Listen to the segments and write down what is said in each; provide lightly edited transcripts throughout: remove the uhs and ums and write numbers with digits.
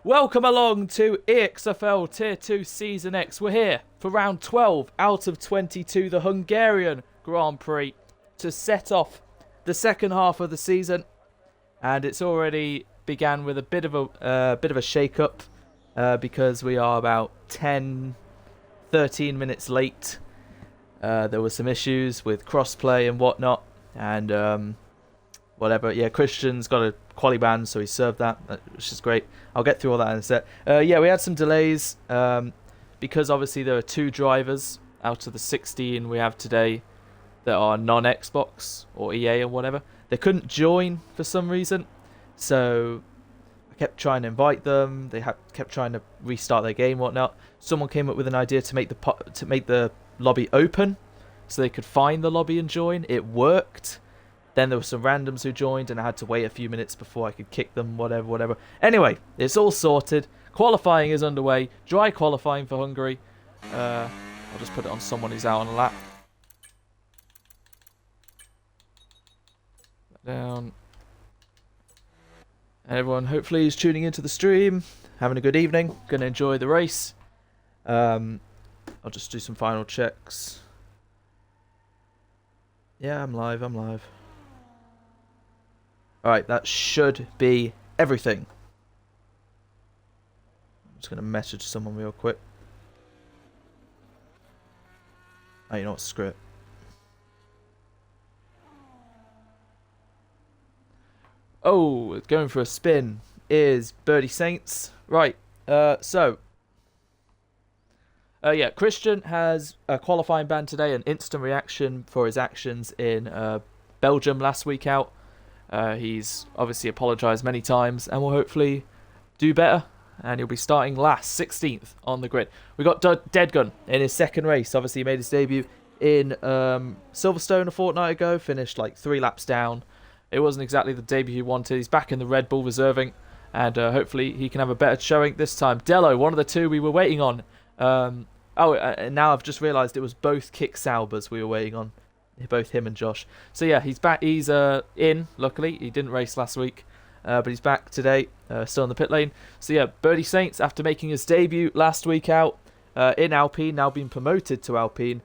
Welcome along to EXFL Tier 2 Season X. We're here for round 12 out of 22, the Hungarian Grand Prix, to set off the second half of the season. And it's already began with a bit of a shake-up because we are about 10, 13 minutes late. There were some issues with crossplay and whatnot, and whatever. Yeah, Christian's got a quali ban, so he served that, which is great. I'll get through all that in a sec. Yeah, we had some delays because obviously there are two drivers out of the 16 we have today that are non-Xbox or EA or whatever. They couldn't join for some reason, so I kept trying to invite them. They kept trying to restart their game, whatnot. Someone came up with an idea to make the lobby open so they could find the lobby and join. It worked. Then there were some randoms who joined, and I had to wait a few minutes before I could kick them, whatever. Anyway, it's all sorted. Qualifying is underway. Dry qualifying for Hungary. I'll just put it on someone who's out on a lap. Down. And everyone hopefully is tuning into the stream, having a good evening, going to enjoy the race. I'll just do some final checks. Yeah, I'm live. Alright, that should be everything. I'm just going to message someone real quick. Oh, you know what? Screw it. Oh, going for a spin is Birdie Saints. Right, yeah, Christian has a qualifying ban today, an instant reaction for his actions in Belgium last week out. He's obviously apologised many times and will hopefully do better, and he'll be starting last, 16th on the grid. We got Deadgun in his second race. Obviously he made his debut in Silverstone a fortnight ago, finished like 3 laps down. It wasn't exactly the debut he wanted. He's back in the Red Bull reserving, and hopefully he can have a better showing this time. Dello, one of the two we were waiting on. And now I've just realised it was both Kick Saubers we were waiting on. Both him and Josh. So yeah, he's back. He's in, luckily. He didn't race last week, but he's back today, still in the pit lane. So yeah, Birdie Saints, after making his debut last week out in Alpine, now being promoted to Alpine.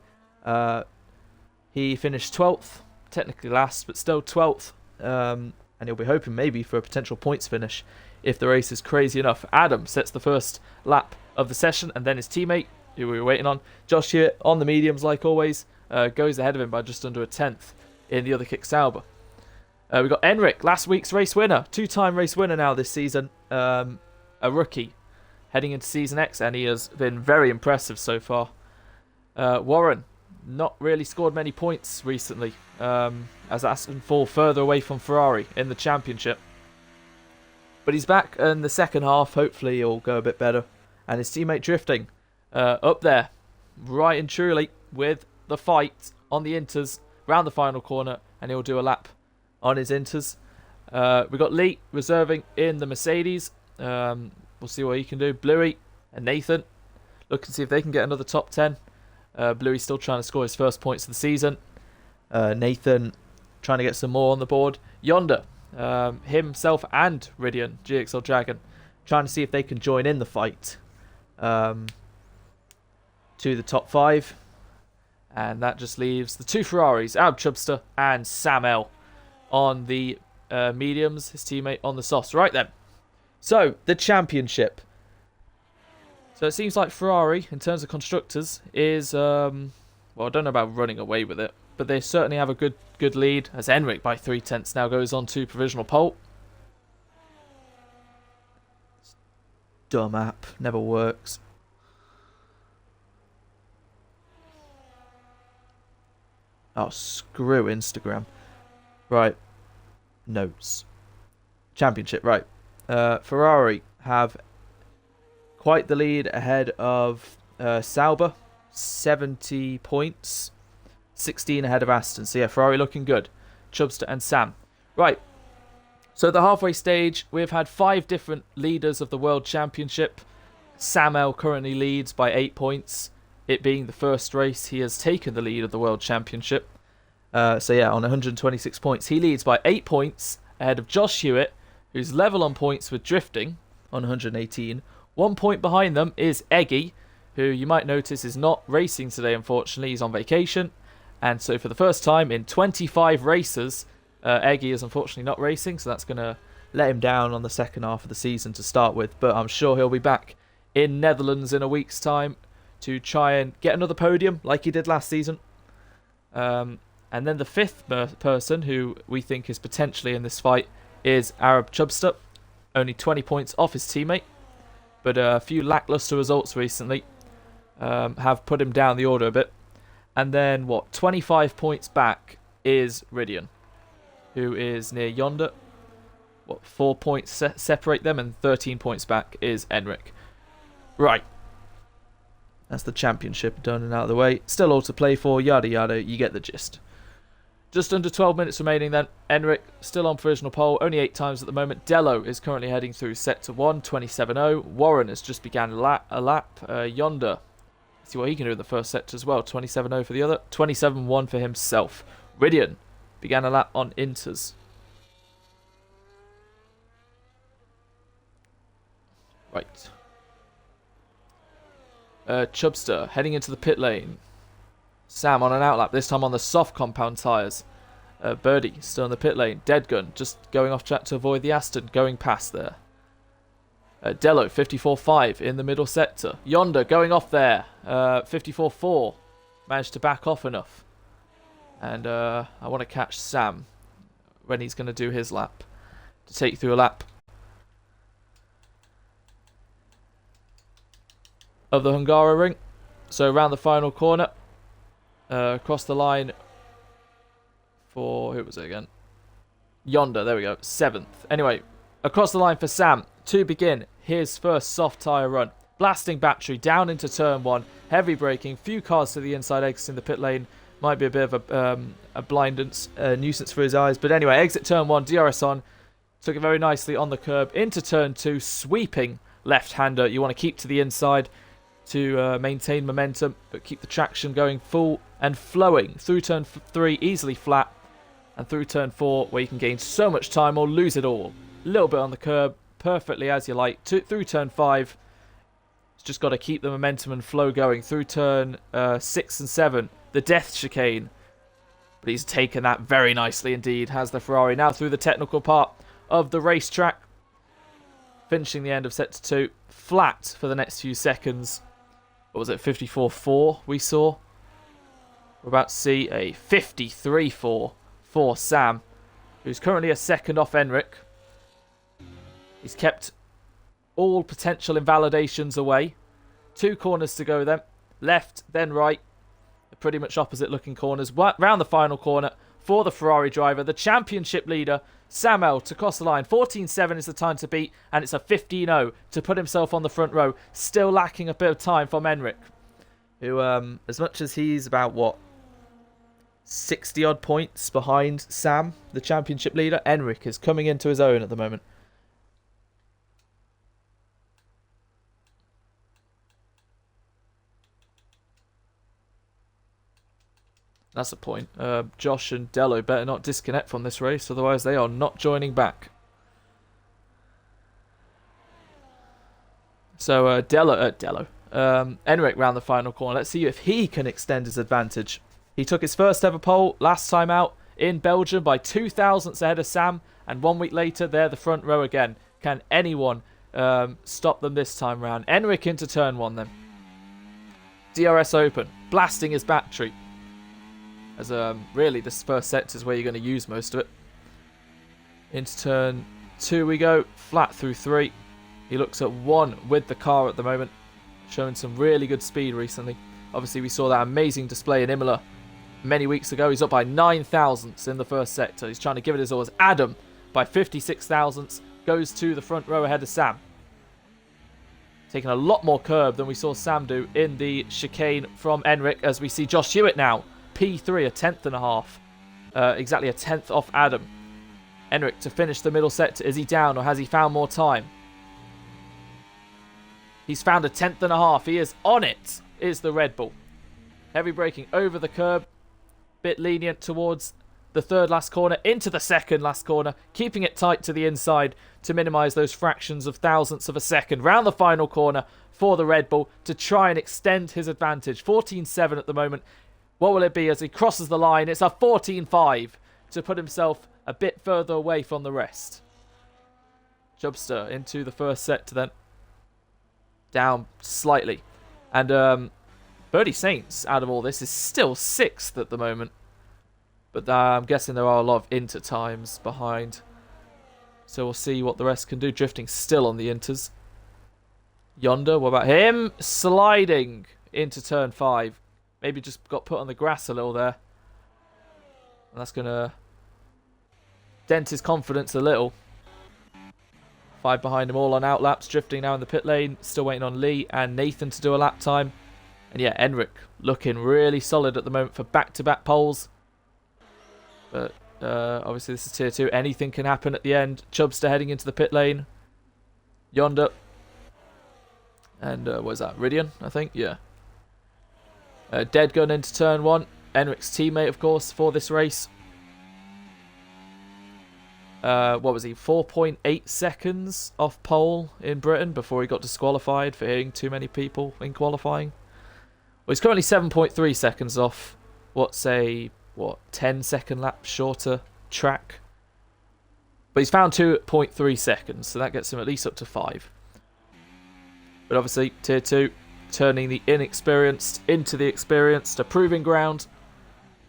He finished 12th, technically last, but still 12th. And he'll be hoping maybe for a potential points finish if the race is crazy enough. Adam sets the first lap of the session, and then his teammate, who we were waiting on, Josh here on the mediums like always, goes ahead of him by just under a tenth in the other Kick Sauber. We got Enric, last week's race winner, 2-time race winner now this season, a rookie heading into Season X, and he has been very impressive so far. Warren, not really scored many points recently, as Aston fall further away from Ferrari in the championship. But he's back in the second half, hopefully he'll go a bit better. And his teammate Drifting, up there, right and truly, with the fight on the Inters, round the final corner, and he'll do a lap on his Inters. We got Lee reserving in the Mercedes. We'll see what he can do. Bluey and Nathan look and see if they can get another top 10. Bluey's still trying to score his first points of the season. Nathan trying to get some more on the board. Yonder, himself and Ridian, GXL Dragon, trying to see if they can join in the fight to the top 5. And that just leaves the two Ferraris, Ab Chubster and Sam L, on the mediums, his teammate on the softs. Right then. So, the championship. So it seems like Ferrari, in terms of constructors, is, well, I don't know about running away with it, but they certainly have a good lead, as Enric by 3/10 now goes on to provisional pole. Dumb app, never works. Oh, screw Instagram. Right. Notes. Championship, right. Ferrari have quite the lead ahead of Sauber. 70 points. 16 ahead of Aston. So yeah, Ferrari looking good. Chubster and Sam. Right. So the halfway stage, we've had 5 different leaders of the World Championship. Sam L currently leads by 8 points. It being the first race, he has taken the lead of the World Championship. So yeah, on 126 points. He leads by 8 points ahead of Josh Hewitt, who's level on points with Drifting. on 118. 1 point behind them is Eggy, who you might notice is not racing today, unfortunately. He's on vacation. And so for the first time in 25 races, Eggy is unfortunately not racing, so that's going to let him down on the second half of the season to start with. But I'm sure he'll be back in Netherlands in a week's time to try and get another podium like he did last season. And then the fifth person who we think is potentially in this fight is Arab Chubster. Only 20 points off his teammate. But a few lackluster results recently have put him down the order a bit. And then, 25 points back is Ridian, who is near yonder. 4 points separate them, and 13 points back is Enric. Right. That's the championship done and out of the way. Still all to play for, yada yada, you get the gist. Just under 12 minutes remaining then. Enric still on provisional pole, only 8 times at the moment. Dello is currently heading through sector 1, 27.0. Warren has just began a lap. Yonder, see what he can do in the first sector as well. 27.0 for the other, 27.1 for himself. Ridian began a lap on Inters. Right. Chubster heading into the pit lane. Sam on an outlap, this time on the soft compound tyres. Birdie still in the pit lane. Deadgun just going off track to avoid the Aston, going past there. Dello, 54.5 in the middle sector. Yonder going off there. 54.4. Managed to back off enough. And I want to catch Sam when he's going to do his lap. To take through a lap of the Hungaroring. So around the final corner. Across the line for, who was it again? Yonder, there we go, 7th. Anyway, across the line for Sam to begin his first soft tyre run. Blasting battery down into turn 1, heavy braking, few cars to the inside, exit in the pit lane. Might be a bit of a blindance, nuisance for his eyes. But anyway, exit turn 1, DRS on. Took it very nicely on the curb into turn 2, sweeping left-hander. You want to keep to the inside to maintain momentum, but keep the traction going full and flowing through turn 3, easily flat, and through turn 4, where you can gain so much time or lose it all. A little bit on the curb, perfectly as you like. Through turn 5, it's just got to keep the momentum and flow going. Through turn 6 and 7, the death chicane, but he's taken that very nicely indeed, has the Ferrari. Now through the technical part of the racetrack, finishing the end of sector 2, flat for the next few seconds. What was it, 54.4 we saw? We're about to see a 53.4 for Sam, who's currently a second off Enric. He's kept all potential invalidations away. 2 corners to go then. Left, then right. They're pretty much opposite looking corners. Round the final corner for the Ferrari driver, the championship leader, Samuel, to cross the line. 14.7 is the time to beat, and it's a 15.0 to put himself on the front row. Still lacking a bit of time from Enric, who, as much as he's about, 60-odd points behind Sam, the championship leader, Enric is coming into his own at the moment. That's the point. Josh and Dello better not disconnect from this race, otherwise they are not joining back. So Enric round the final corner. Let's see if he can extend his advantage. He took his first ever pole last time out in Belgium by 2 thousandths ahead of Sam, and 1 week later they're the front row again. Can anyone stop them this time round? Enric into turn 1 then. DRS open, blasting his battery. As really this first sector is where you're going to use most of it. Into turn 2 we go, flat through 3. He looks at 1 with the car at the moment, showing some really good speed recently. Obviously we saw that amazing display in Imola many weeks ago. He's up by 9 thousandths in the first sector. He's trying to give it his all as Adam, by 56 thousandths, goes to the front row ahead of Sam. Taking a lot more curb than we saw Sam do in the chicane from Enric, as we see Josh Hewitt now. P3, a 10th and a half. Exactly a 10th off Adam. Enric to finish the middle sector. Is he down or has he found more time? He's found a 10th and a half. He is on it, is the Red Bull. Heavy braking over the curb. Bit lenient towards the third last corner into the second last corner, keeping it tight to the inside to minimise those fractions of thousandths of a second. Round the final corner for the Red Bull to try and extend his advantage. 14.7 at the moment. What will it be as he crosses the line? It's a 14.5 to put himself a bit further away from the rest. Chubster into the first set to then down slightly. And Birdie Saints, out of all this, is still 6th at the moment. But I'm guessing there are a lot of inter times behind. So we'll see what the rest can do. Drifting still on the inters. Yonder, what about him? Sliding into turn 5. Maybe just got put on the grass a little there. And that's going to dent his confidence a little. 5 behind him, all on outlaps. Drifting now in the pit lane. Still waiting on Lee and Nathan to do a lap time. And yeah, Enric looking really solid at the moment for back-to-back poles. But obviously this is tier 2. Anything can happen at the end. Chubster heading into the pit lane. Yonder. And what is that? Ridian, I think? Yeah. Dead gun into turn 1. Enric's teammate, of course, for this race. What was he? 4.8 seconds off pole in Britain before he got disqualified for hitting too many people in qualifying. Well, he's currently 7.3 seconds off. What's a 10-second lap shorter track? But he's found 2.3 seconds, so that gets him at least up to 5. But obviously, tier 2, turning the inexperienced into the experienced, a proving ground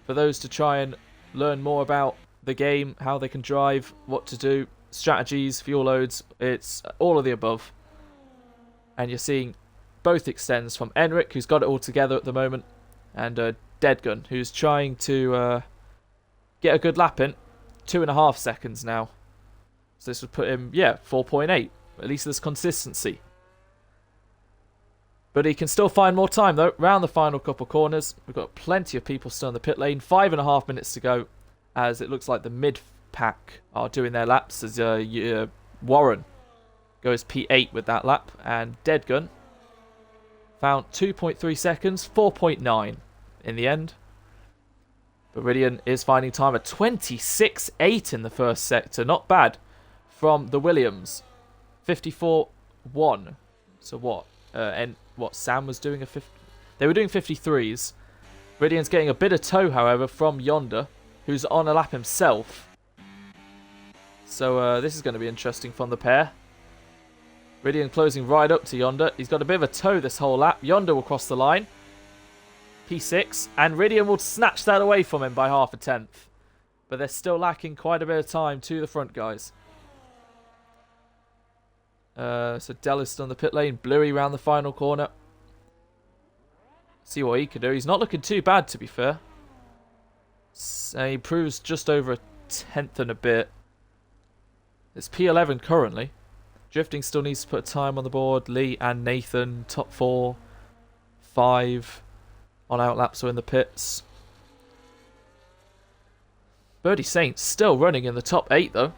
for those to try and learn more about the game, how they can drive, what to do, strategies, fuel loads. It's all of the above. And you're seeing both extends from Enric, who's got it all together at the moment, and Deadgun, who's trying to get a good lap in. 2.5 seconds now. So this would put him, 4.8. At least there's consistency. But he can still find more time, though. Round the final couple corners. We've got plenty of people still in the pit lane. 5.5 minutes to go, as it looks like the mid-pack are doing their laps, as Warren goes P8 with that lap. And Deadgun found 2.3 seconds, 4.9 in the end. But Ridian is finding time at 26.8 in the first sector. Not bad from the Williams. 54.1. So what? Sam was doing they were doing 53s. Ridian's getting a bit of tow, however, from Yonder, who's on a lap himself. So this is going to be interesting from the pair. Ridian closing right up to Yonder. He's got a bit of a tow this whole lap. Yonder will cross the line. P6. And Ridian will snatch that away from him by 0.5 tenth. But they're still lacking quite a bit of time to the front guys. So Dell still on the pit lane. Bluey round the final corner. See what he can do. He's not looking too bad, to be fair. He proves just over a tenth and a bit. It's P11 currently. Drifting still needs to put time on the board. Lee and Nathan, top 4. 5 on outlaps or in the pits. Birdie Saints still running in the top 8, though.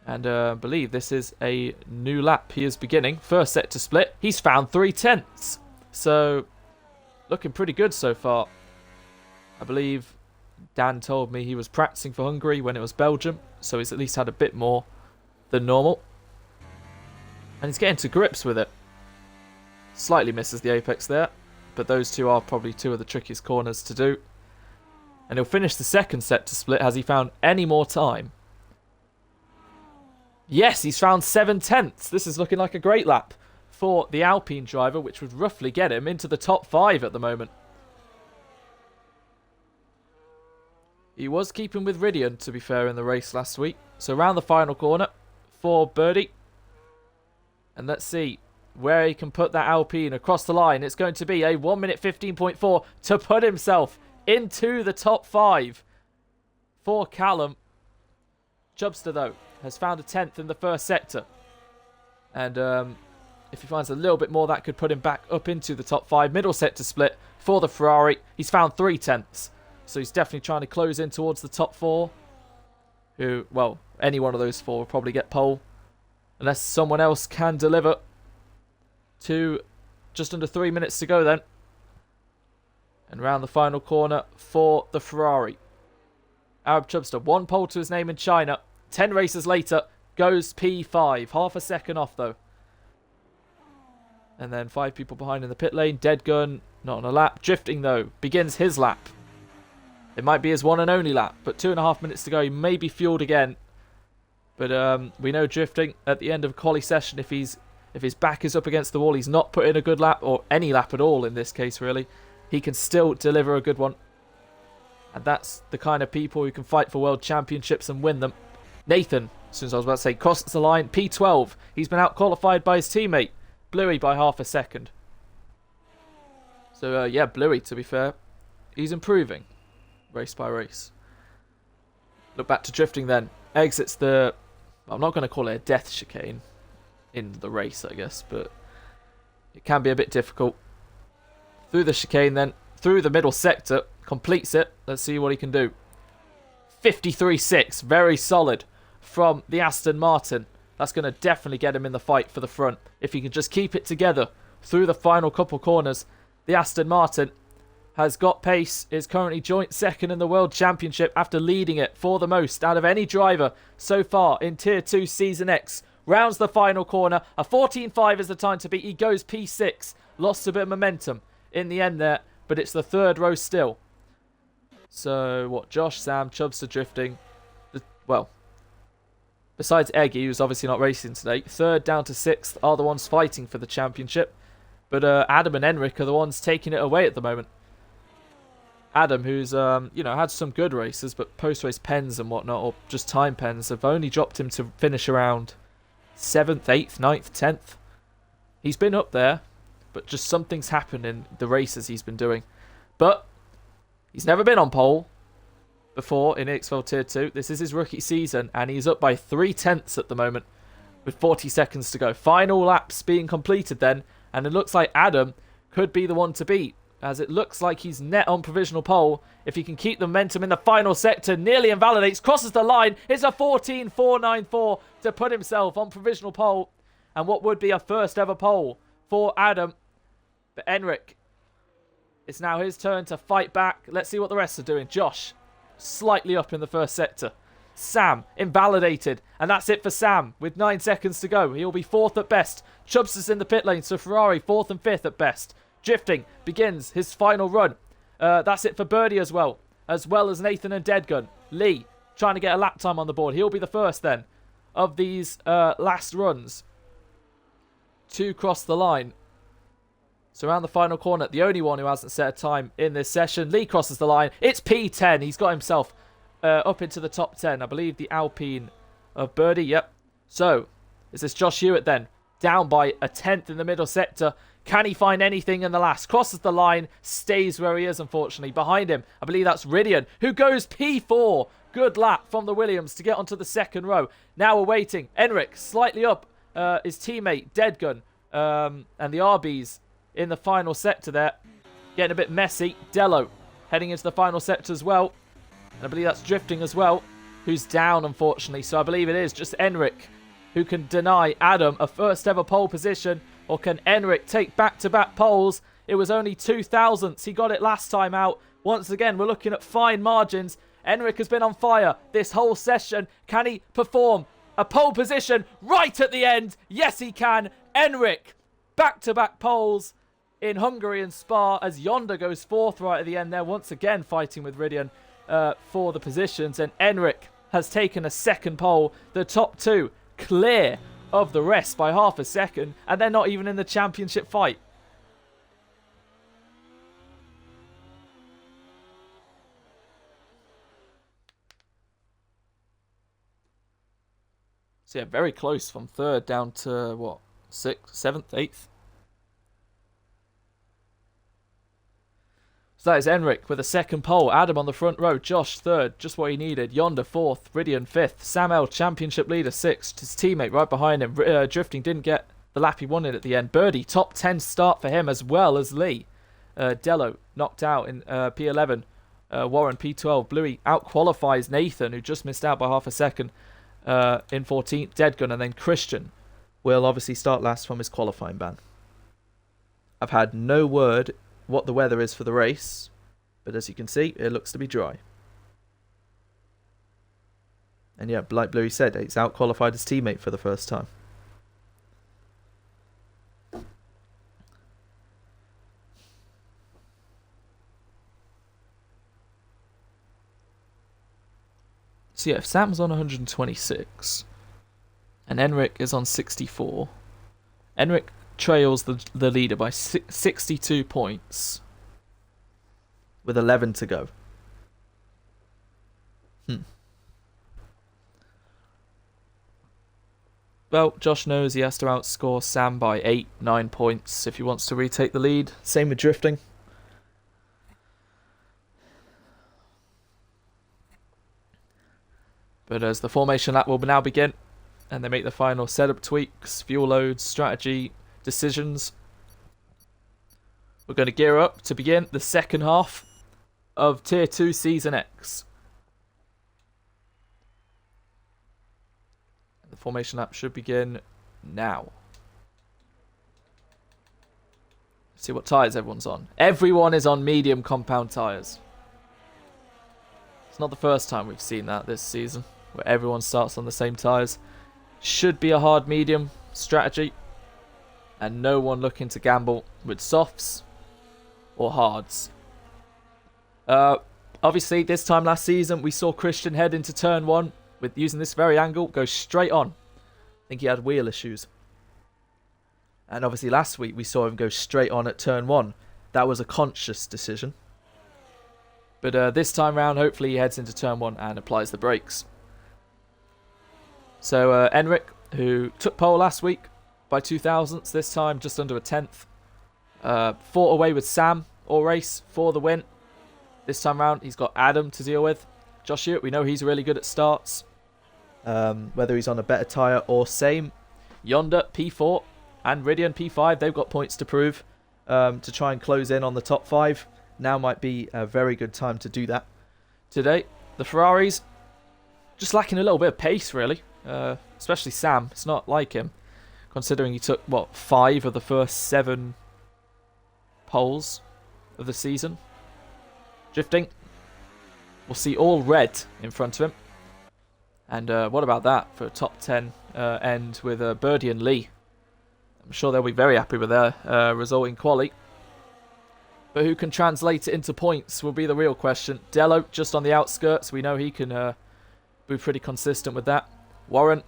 And I believe this is a new lap he is beginning. First set to split. He's found 3/10. So, looking pretty good so far. I believe Dan told me he was practicing for Hungary when it was Belgium. So he's at least had a bit more than normal. And he's getting to grips with it. Slightly misses the apex there. But those two are probably two of the trickiest corners to do. And he'll finish the second set to split. Has he found any more time? Yes, he's found 7/10. This is looking like a great lap for the Alpine driver, which would roughly get him into the top 5 at the moment. He was keeping with Ridian, to be fair, in the race last week. So round the final corner for Birdie. And let's see where he can put that Alpine across the line. It's going to be a 1 minute 15.4 to put himself into the top 5 for Callum. Chubster, though, has found a 10th in the first sector. And if he finds a little bit more, that could put him back up into the top 5. Middle set to split for the Ferrari. He's found 3/10. So he's definitely trying to close in towards the top 4. Who, well, any one of those 4 will probably get pole. Unless someone else can deliver. To just under 3 minutes to go then. And round the final corner for the Ferrari. Arab Chubster, 1 pole to his name in China. 10 races later, goes P5. Half a second off, though. And then 5 people behind in the pit lane. Dead Gun, not on a lap. Drifting, though, begins his lap. It might be his one and only lap, but 2.5 minutes to go. He may be fueled again. But we know Drifting, at the end of a quali session, if his back is up against the wall, he's not put in a good lap, or any lap at all in this case, really. He can still deliver a good one. And that's the kind of people who can fight for world championships and win them. Nathan, as soon as I was about to say, crosses the line. P12. He's been out-qualified by his teammate, Bluey, by half a second. So, yeah, Bluey, to be fair, he's improving race by race. Look back to Drifting then. Exits the... I'm not going to call it a death chicane in the race, I guess, but it can be a bit difficult. Through the chicane then, through the middle sector, completes it. Let's see what he can do. 53.6, very solid from the Aston Martin. That's going to definitely get him in the fight for the front. If he can just keep it together through the final couple corners, the Aston Martin has got pace, is currently joint second in the World Championship after leading it for the most out of any driver so far in Tier 2 Season X. Rounds the final corner. A 14.5 is the time to beat. He goes P6. Lost a bit of momentum in the end there, but it's the third row still. So, what? Josh, Sam, Chubster Drifting. Well, besides Eggy, who's obviously not racing today, third down to sixth are the ones fighting for the championship. But Adam and Enric are the ones taking it away at the moment. Adam, who's had some good races, but post-race pens and whatnot, or just time pens, have only dropped him to finish around 7th, 8th, 9th, 10th. He's been up there, but just something's happened in the races he's been doing. But he's never been on pole before in EXFL Tier 2. This is his rookie season, and he's up by 3/10 at the moment with 40 seconds to go. Final laps being completed then, and it looks like Adam could be the one to beat, as it looks like he's net on provisional pole. If he can keep the momentum in the final sector, nearly invalidates, crosses the line. It's a 14.494 to put himself on provisional pole, and what would be a first ever pole for Adam. But Enric, it's now his turn to fight back. Let's see what the rest are doing. Josh, slightly up in the first sector. Sam, invalidated. And that's it for Sam, with 9 seconds to go. He'll be 4th at best. Chubster's in the pit lane, so Ferrari 4th and 5th at best. Drifting begins his final run. That's it for Birdie as well as Nathan and Deadgun. Lee trying to get a lap time on the board. He'll be the first then of these last runs to cross the line. So around the final corner, the only one who hasn't set a time in this session. Lee crosses the line. It's P10. He's got himself up into the top 10. I believe the Alpine of Birdie. Yep. So is this Josh Hewitt then? Down by a 10th in the middle sector. Can he find anything in the last? Crosses the line. Stays where he is, unfortunately. Behind him, I believe that's Ridian, who goes P4. Good lap from the Williams to get onto the second row. Now we're waiting. Enric slightly up. His teammate, Deadgun, and the RBs in the final sector there. Getting a bit messy. Dello heading into the final sector as well. And I believe that's Drifting as well, who's down, unfortunately. So I believe it is just Enric who can deny Adam a first ever pole position. Or can Enric take back-to-back poles? It was only 2 thousandths. He got it last time out. Once again, we're looking at fine margins. Enric has been on fire this whole session. Can he perform a pole position right at the end? Yes, he can. Enric, back-to-back poles in Hungary and Spa, as Yonder goes 4th right at the end there. Once again, fighting with Ridian for the positions. And Enric has taken a second pole. The top 2 clear of the rest by half a second, and they're not even in the championship fight. So yeah, very close from 3rd down to what, 6th, 7th, 8th. So that is Enric with a second pole. Adam on the front row. Josh 3rd, just what he needed. Yonder 4th. Ridian 5th. Sam L, championship leader 6th. His teammate right behind him. Drifting didn't get the lap he wanted at the end. Birdie, top 10 start for him as well as Lee. Dello knocked out in P11. Warren P12. Bluey out-qualifies Nathan, who just missed out by half a second in 14th. Deadgun, and then Christian will obviously start last from his qualifying ban. I've had no word what the weather is for the race, but as you can see, it looks to be dry. And yeah, like Bluey said, he's out-qualified his teammate for the first time. So yeah, if Sam's on 126 and Enric is on 64, Enric trails the leader by 62 points with 11 to go. Well, Josh knows he has to outscore Sam by 8-9 points if he wants to retake the lead. Same with drifting. But as the formation lap will now begin, and they make the final setup tweaks, fuel loads, strategy, decisions, we're going to gear up to begin the second half of Tier 2 Season X. The formation lap should begin now. See what tyres everyone's on. Everyone is on medium compound tyres. It's not the first time we've seen that this season, where everyone starts on the same tyres. Should be a hard medium strategy, and no one looking to gamble with softs or hards. Obviously, this time last season, we saw Christian head into turn 1 with using this very angle, go straight on. I think he had wheel issues. And obviously last week we saw him go straight on at turn 1. That was a conscious decision. But this time round, hopefully he heads into turn 1 and applies the brakes. So Enric, who took pole last week by 2 thousandths, this time just under a tenth. Fought away with Sam all race for the win. This time round he's got Adam to deal with. Josh Hewitt, we know he's really good at starts. Whether he's on a better tyre or same. Yonder, P4, and Ridian, P5, they've got points to prove to try and close in on the top 5. Now might be a very good time to do that. Today, the Ferraris just lacking a little bit of pace, really. Especially Sam. It's not like him, considering he took, 5 of the first 7 poles of the season. Drifting. We'll see all red in front of him. And what about that for a top 10 end with Birdie and Lee? I'm sure they'll be very happy with their result in quali. But who can translate it into points will be the real question. Dello just on the outskirts. We know he can be pretty consistent with that. Warren,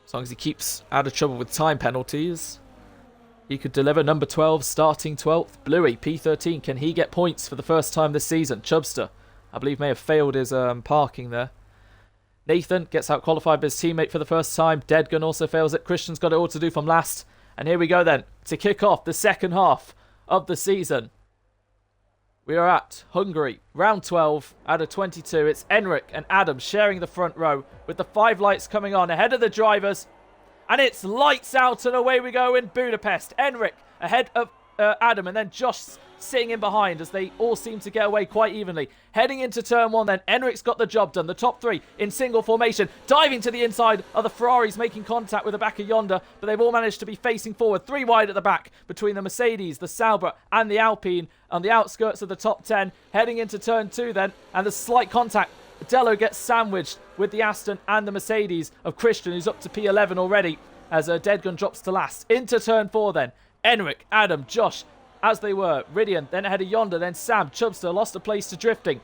as long as he keeps out of trouble with time penalties, he could deliver. Number 12, starting 12th. Bluey, P13. Can he get points for the first time this season? Chubster, I believe, may have failed his parking there. Nathan gets out qualified by his teammate for the first time. Deadgun also fails it. Christian's got it all to do from last. And here we go then to kick off the second half of the season. We are at Hungary, round 12 out of 22. It's Enric and Adam sharing the front row with the 5 lights coming on ahead of the drivers. And it's lights out and away we go in Budapest. Enric ahead of Adam, and then Josh sitting in behind as they all seem to get away quite evenly. Heading into turn 1 then, Enric's got the job done. The top 3 in single formation, diving to the inside of the Ferraris, making contact with the back of Yonder, but they've all managed to be facing forward. 3 wide at the back between the Mercedes, the Sauber and the Alpine on the outskirts of the top 10. Heading into turn 2 then, and the slight contact. Dello gets sandwiched with the Aston and the Mercedes of Christian, who's up to P11 already, as Deadgun drops to last. Into turn 4 then, Enric, Adam, Josh, as they were. Ridian, then ahead of Yonder, then Sam. Chubster lost a place to drifting.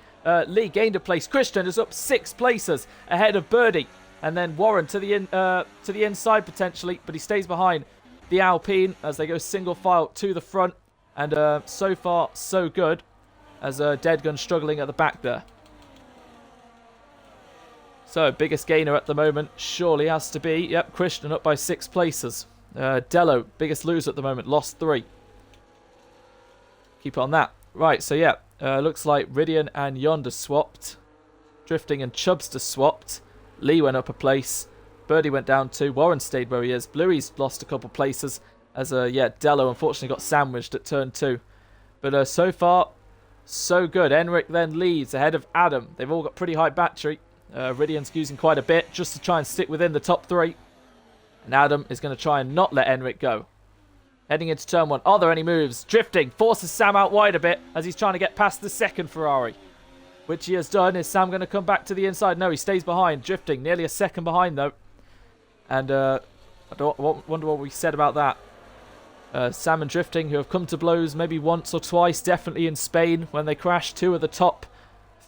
Lee gained a place. Christian is up 6 places ahead of Birdie. And then Warren to the inside potentially, but he stays behind the Alpine as they go single file to the front. And so far, so good, as Deadgun struggling at the back there. So, biggest gainer at the moment surely has to be, Christian up by 6 places. Dello, biggest loser at the moment, lost 3. Keep on that. Right, so looks like Ridian and Yonder swapped. Drifting and Chubster swapped. Lee went up a place. Birdie went down 2. Warren stayed where he is. Bluey's lost a couple places as, Dello unfortunately got sandwiched at turn 2. But so far, so good. Enric then leads ahead of Adam. They've all got pretty high battery. Ridian's using quite a bit just to try and stick within the top 3. And Adam is going to try and not let Enric go. Heading into turn 1. Are there any moves? Drifting forces Sam out wide a bit as he's trying to get past the second Ferrari. which he has done. Is Sam going to come back to the inside? No, he stays behind. Drifting, nearly a second behind, though. And I wonder what we said about that. Sam and Drifting, who have come to blows maybe once or twice, definitely in Spain when they crashed. 2 of the top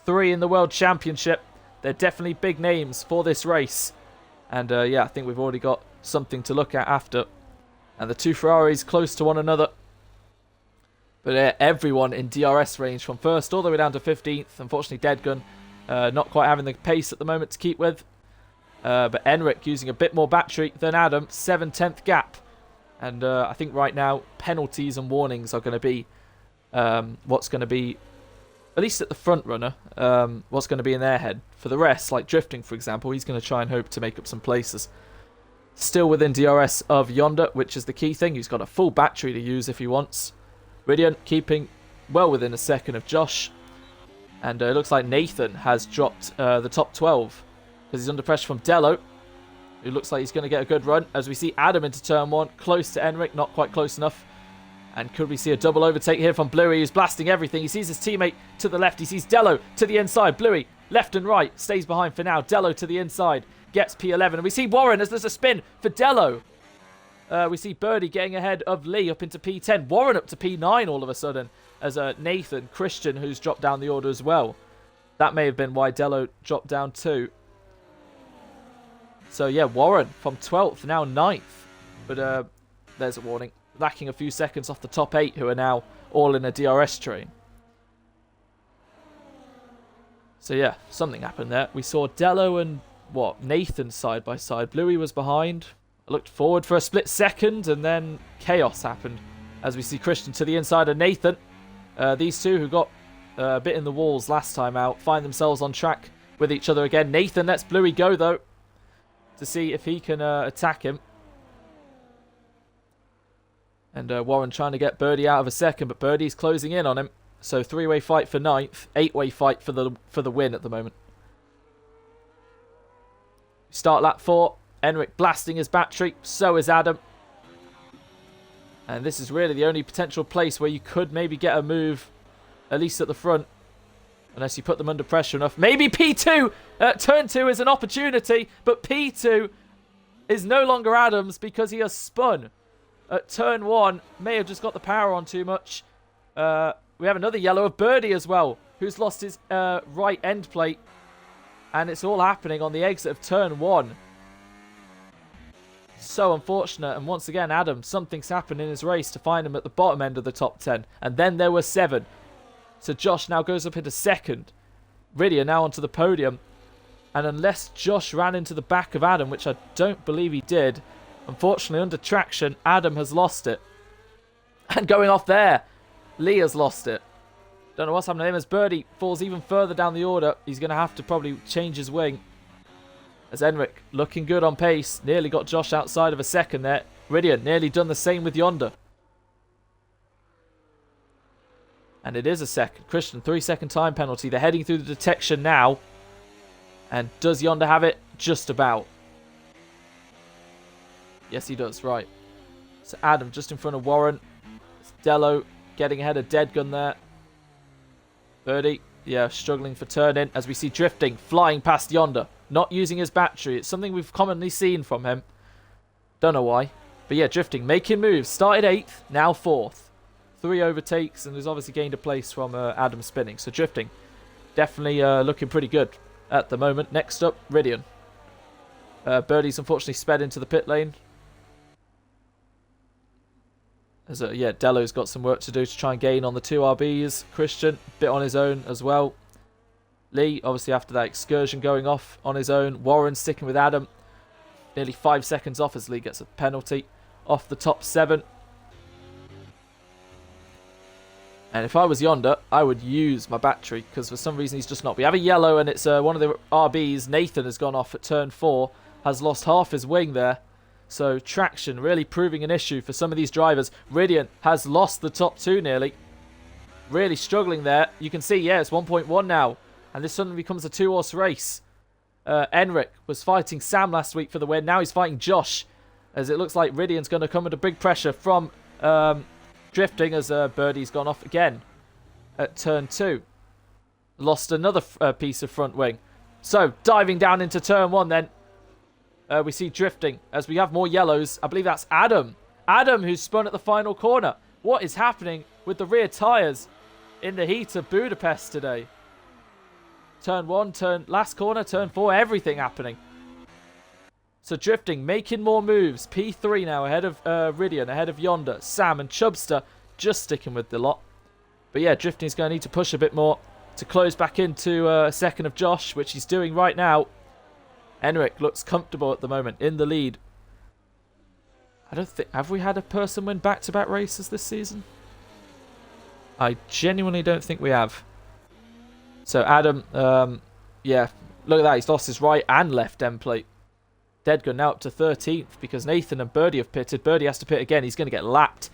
3 in the World Championship. They're definitely big names for this race. And yeah, I think we've already got something to look at after. And the 2 Ferraris close to one another. But everyone in DRS range from first all the way down to 15th. Unfortunately, Deadgun not quite having the pace at the moment to keep with. But Enric using a bit more battery than Adam. 7/10 gap. And I think right now, penalties and warnings are going to be what's going to be, at least at the front runner, what's going to be in their head. For the rest, like Drifting, for example, he's going to try and hope to make up some places. Still within DRS of Yonder, which is the key thing. He's got a full battery to use if he wants. Ridian keeping well within a second of Josh. And it looks like Nathan has dropped the top 12 because he's under pressure from Dello, who looks like he's going to get a good run. As we see Adam into turn 1, close to Enric, not quite close enough. And could we see a double overtake here from Bluey, who's blasting everything. He sees his teammate to the left. He sees Dello to the inside. Bluey, left and right, stays behind for now. Dello to the inside, gets P11. And we see Warren as there's a spin for Dello. We see Birdie getting ahead of Lee up into P10. Warren up to P9 all of a sudden. As Nathan, Christian, who's dropped down the order as well. That may have been why Dello dropped down too. So yeah, Warren from 12th, now 9th. But there's a warning. Lacking a few seconds off the top 8, who are now all in a DRS train. So yeah, something happened there. We saw Dello and, Nathan side by side. Bluey was behind. I looked forward for a split second, and then chaos happened. As we see Christian to the inside of Nathan. These two who got a bit in the walls last time out find themselves on track with each other again. Nathan lets Bluey go, though, to see if he can attack him. And Warren trying to get Birdie out of a second, but Birdie's closing in on him. So 3-way fight for 9th, 8-way fight for the win at the moment. Start lap 4. Enric blasting his battery. So is Adam. And this is really the only potential place where you could maybe get a move, at least at the front. Unless you put them under pressure enough. Maybe P2! Turn 2 is an opportunity, but P2 is no longer Adam's because he has spun. At turn 1, may have just got the power on too much. We have another yellow of Birdie as well, who's lost his right end plate. And it's all happening on the exit of turn 1. So unfortunate. And once again, Adam, something's happened in his race to find him at the bottom end of the top 10. And then there were 7. So Josh now goes up into second. Ridia now onto the podium. And unless Josh ran into the back of Adam, which I don't believe he did, unfortunately under traction, Adam has lost it. And going off there, Lee has lost it. Don't know what's happening to him as Birdie falls even further down the order. He's going to have to probably change his wing. As Enric looking good on pace. Nearly got Josh outside of a second there. Ridia nearly done the same with Yonder. And it is a second. Christian, 3-second time penalty. They're heading through the detection now. And does Yonder have it? Just about. Yes, he does. Right. So Adam just in front of Warren. It's Dello getting ahead of Deadgun there. Birdie, yeah, struggling for turn in. As we see Drifting flying past Yonder. Not using his battery. It's something we've commonly seen from him. Don't know why. But yeah, Drifting, making moves. Started 8th, now 4th. 3 overtakes, and has obviously gained a place from Adam spinning. So Drifting, definitely looking pretty good at the moment. Next up, Ridian. Birdie's unfortunately sped into the pit lane. As yeah, Dello's got some work to do to try and gain on the 2 RBs. Christian, bit on his own as well. Lee, obviously after that excursion going off on his own. Warren sticking with Adam. Nearly 5 seconds off as Lee gets a penalty off the top 7. And if I was Yonder, I would use my battery because for some reason he's just not. We have a yellow and it's one of the RBs. Nathan has gone off at turn 4. Has lost half his wing there. So traction really proving an issue for some of these drivers. Ridian has lost the top 2 nearly. Really struggling there. You can see, yeah, it's 1.1 now. And this suddenly becomes a 2-horse race. Enric was fighting Sam last week for the win. Now he's fighting Josh. As it looks like Ridian's going to come under big pressure from Drifting as Birdie's gone off again at turn 2. lost another piece of front wing. So, diving down into turn 1 then. We see drifting as we have more yellows. I believe that's Adam. Adam who's spun at the final corner. What is happening with the rear tyres in the heat of Budapest today? Turn 1, last corner, turn 4, everything happening. So drifting, making more moves. P3 now ahead of Ridian, ahead of Yonder. Sam and Chubster just sticking with the lot. But yeah, drifting's going to need to push a bit more to close back into second of Josh, which he's doing right now. Henrik looks comfortable at the moment in the lead. I don't think... Have we had a person win back-to-back races this season? I genuinely don't think we have. So Adam, yeah, look at that. He's lost his right and left end plate. Deadgun now up to 13th because Nathan and Birdie have pitted. Birdie has to pit again. He's going to get lapped.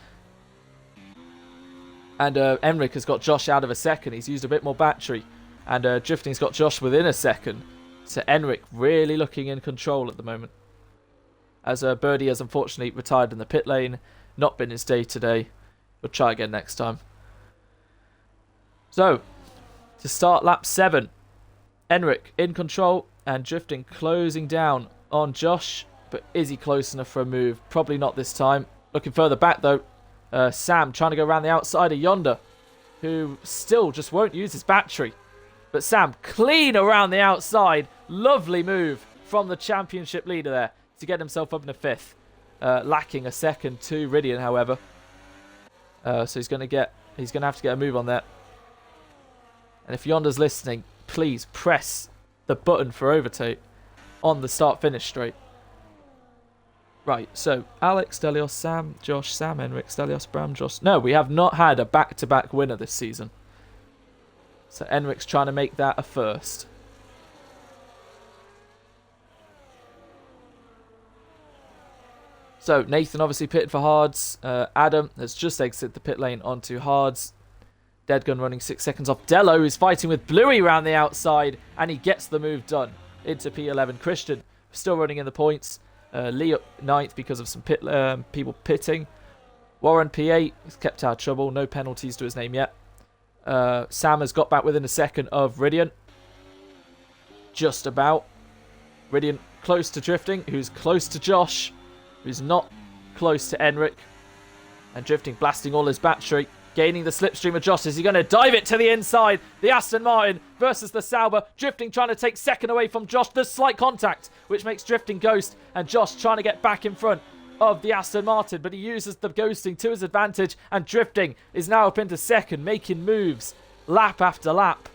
And Henrik has got Josh out of a second. He's used a bit more battery. And Drifting's got Josh within a second. So Henrik really looking in control at the moment. As Birdie has unfortunately retired in the pit lane. Not been his day today. We'll try again next time. So, to start lap 7. Henrik in control and Drifting closing down on Josh. But is he close enough for a move? Probably not this time. Looking further back though. Sam trying to go around the outside of Yonder. Who still just won't use his battery. But Sam clean around the outside. Lovely move from the championship leader there to get himself up in a 5th. Lacking a second to Ridian, however. So he's going to have to get a move on that. And if Yonder's listening, please press the button for overtake on the start-finish straight. Right, so Alex, Delios, Sam, Josh, Sam, Henrik, Delios, Bram, Josh. No, we have not had a back-to-back winner this season. So Henrik's trying to make that a first. So Nathan obviously pitted for hards. Adam has just exited the pit lane onto hards. Deadgun running 6 seconds off. Dello is fighting with Bluey around the outside. And he gets the move done into P11. Christian still running in the points. Lee up 9th because of some people pitting. Warren P8 is kept out of trouble. No penalties to his name yet. Sam has got back within a second of Ridian. Just about. Ridian close to Drifting, who's close to Josh, who's not close to Henrik. And Drifting blasting all his battery. Gaining the slipstream of Josh. Is he going to dive it to the inside? The Aston Martin versus the Sauber. Drifting trying to take second away from Josh. There's slight contact, which makes Drifting ghost. And Josh trying to get back in front of the Aston Martin. But he uses the ghosting to his advantage. And Drifting is now up into second, making moves lap after lap.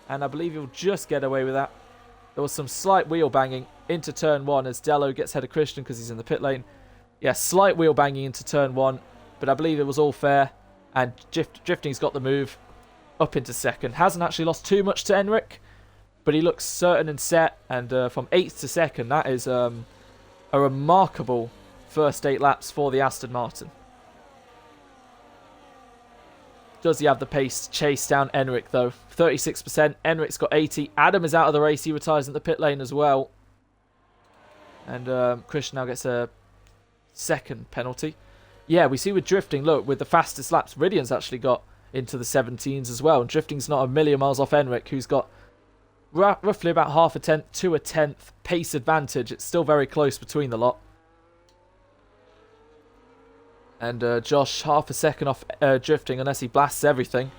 And I believe he'll just get away with that. There was some slight wheel banging into turn 1 as Dello gets ahead of Christian because he's in the pit lane. Yeah, slight wheel banging into turn 1. But I believe it was all fair. And Drifting's got the move up into second. Hasn't actually lost too much to Henrik, but he looks certain and set. And from 8th to second, that is a remarkable first 8 laps for the Aston Martin. Does he have the pace to chase down Henrik, though? 36%. Henrik's got 80. Adam is out of the race. He retires in the pit lane as well. And Christian now gets a second penalty. Yeah, we see with Drifting, look, with the fastest laps, Ridian's actually got into the 17s as well. And Drifting's not a million miles off Henrik, who's got roughly about half a tenth to a tenth pace advantage. It's still very close between the lot. And Josh, half a second off Drifting, unless he blasts everything.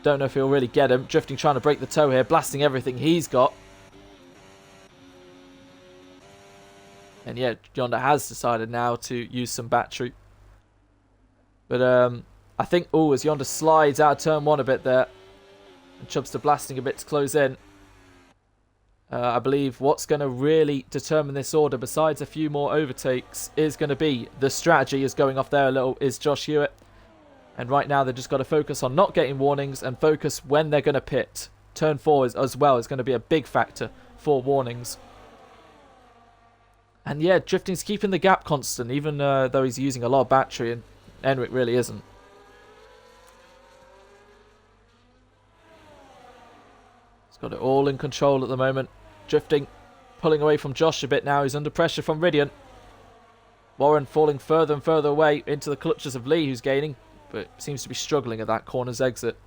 Don't know if he'll really get him. Drifting trying to break the toe here, blasting everything he's got. And yeah, Yonder has decided now to use some battery. But I think, as Yonder slides out of turn 1 a bit there. And Chubster blasting a bit to close in. I believe what's going to really determine this order, besides a few more overtakes, is going to be the strategy is going off there a little, is Josh Hewitt. And right now they've just got to focus on not getting warnings and focus when they're going to pit. Turn 4 as well is going to be a big factor for warnings. And yeah, Drifting's keeping the gap constant, even though he's using a lot of battery, and Henrik really isn't. He's got it all in control at the moment. Drifting, pulling away from Josh a bit now. He's under pressure from Ridian. Warren falling further and further away into the clutches of Lee, who's gaining, but seems to be struggling at that corner's exit.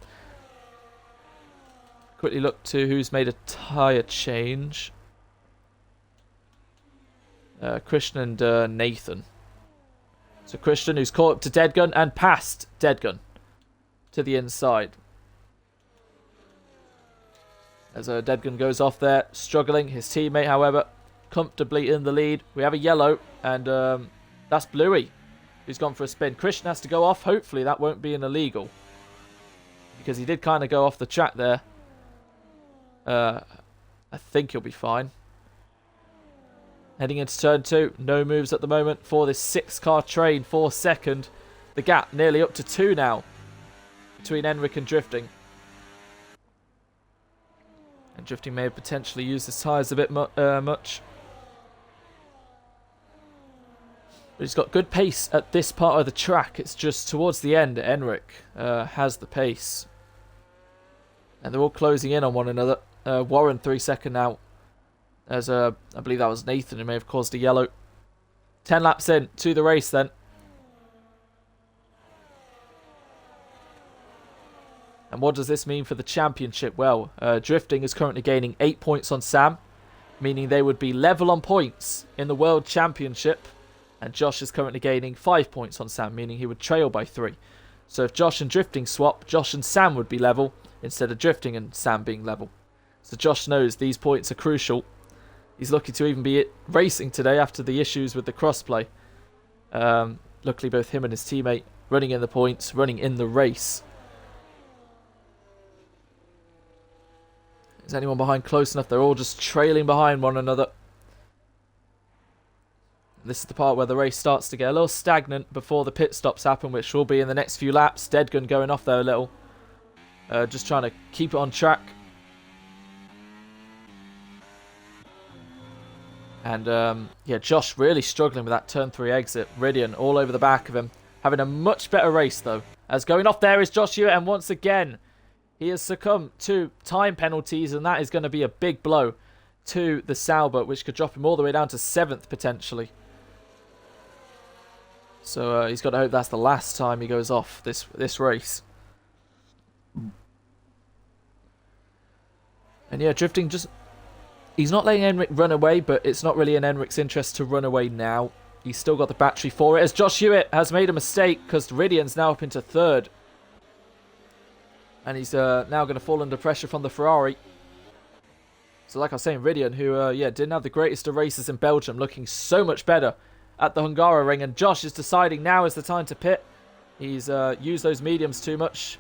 Quickly look to who's made a tyre change. Christian and Nathan. So Christian, who's caught up to Deadgun and past Deadgun to the inside. As Deadgun goes off there, struggling. His teammate, however, comfortably in the lead. We have a yellow, and that's Bluey, who's gone for a spin. Christian has to go off. Hopefully that won't be an illegal, because he did kind of go off the track there. I think he'll be fine. Heading into turn 2. No moves at the moment for this 6-car train for second. The gap nearly up to 2 now between Enric and Drifting. And Drifting may have potentially used his tyres a bit much. But he's got good pace at this part of the track. It's just towards the end Enric has the pace. And they're all closing in on one another. Warren 3 second out. As I believe that was Nathan who may have caused a yellow. 10 laps in to the race then. And what does this mean for the championship? Well, Drifting is currently gaining 8 points on Sam, meaning they would be level on points in the World Championship. And Josh is currently gaining 5 points on Sam, meaning he would trail by 3. So if Josh and Drifting swap, Josh and Sam would be level instead of Drifting and Sam being level. So Josh knows these points are crucial. He's lucky to even be racing today after the issues with the crossplay. Luckily, both him and his teammate running in the points, running in the race. Is anyone behind close enough? They're all just trailing behind one another. This is the part where the race starts to get a little stagnant before the pit stops happen, which will be in the next few laps. Deadgun going off there a little. Just trying to keep it on track. And yeah, Josh really struggling with that turn 3 exit. Ridian all over the back of him. Having a much better race though. As going off there is Josh Hewitt, and once again he has succumbed to time penalties, and that is going to be a big blow to the Sauber, which could drop him all the way down to 7th potentially. So he's got to hope that's the last time he goes off this race. And yeah, Drifting just... He's not letting Enric run away, but it's not really in Enric's interest to run away now. He's still got the battery for it, as Josh Hewitt has made a mistake, because Ridian's now up into 3rd. And he's now going to fall under pressure from the Ferrari. So like I was saying, Ridian, who yeah, didn't have the greatest of races in Belgium, looking so much better at the Hungaroring. And Josh is deciding now is the time to pit. He's used those mediums too much.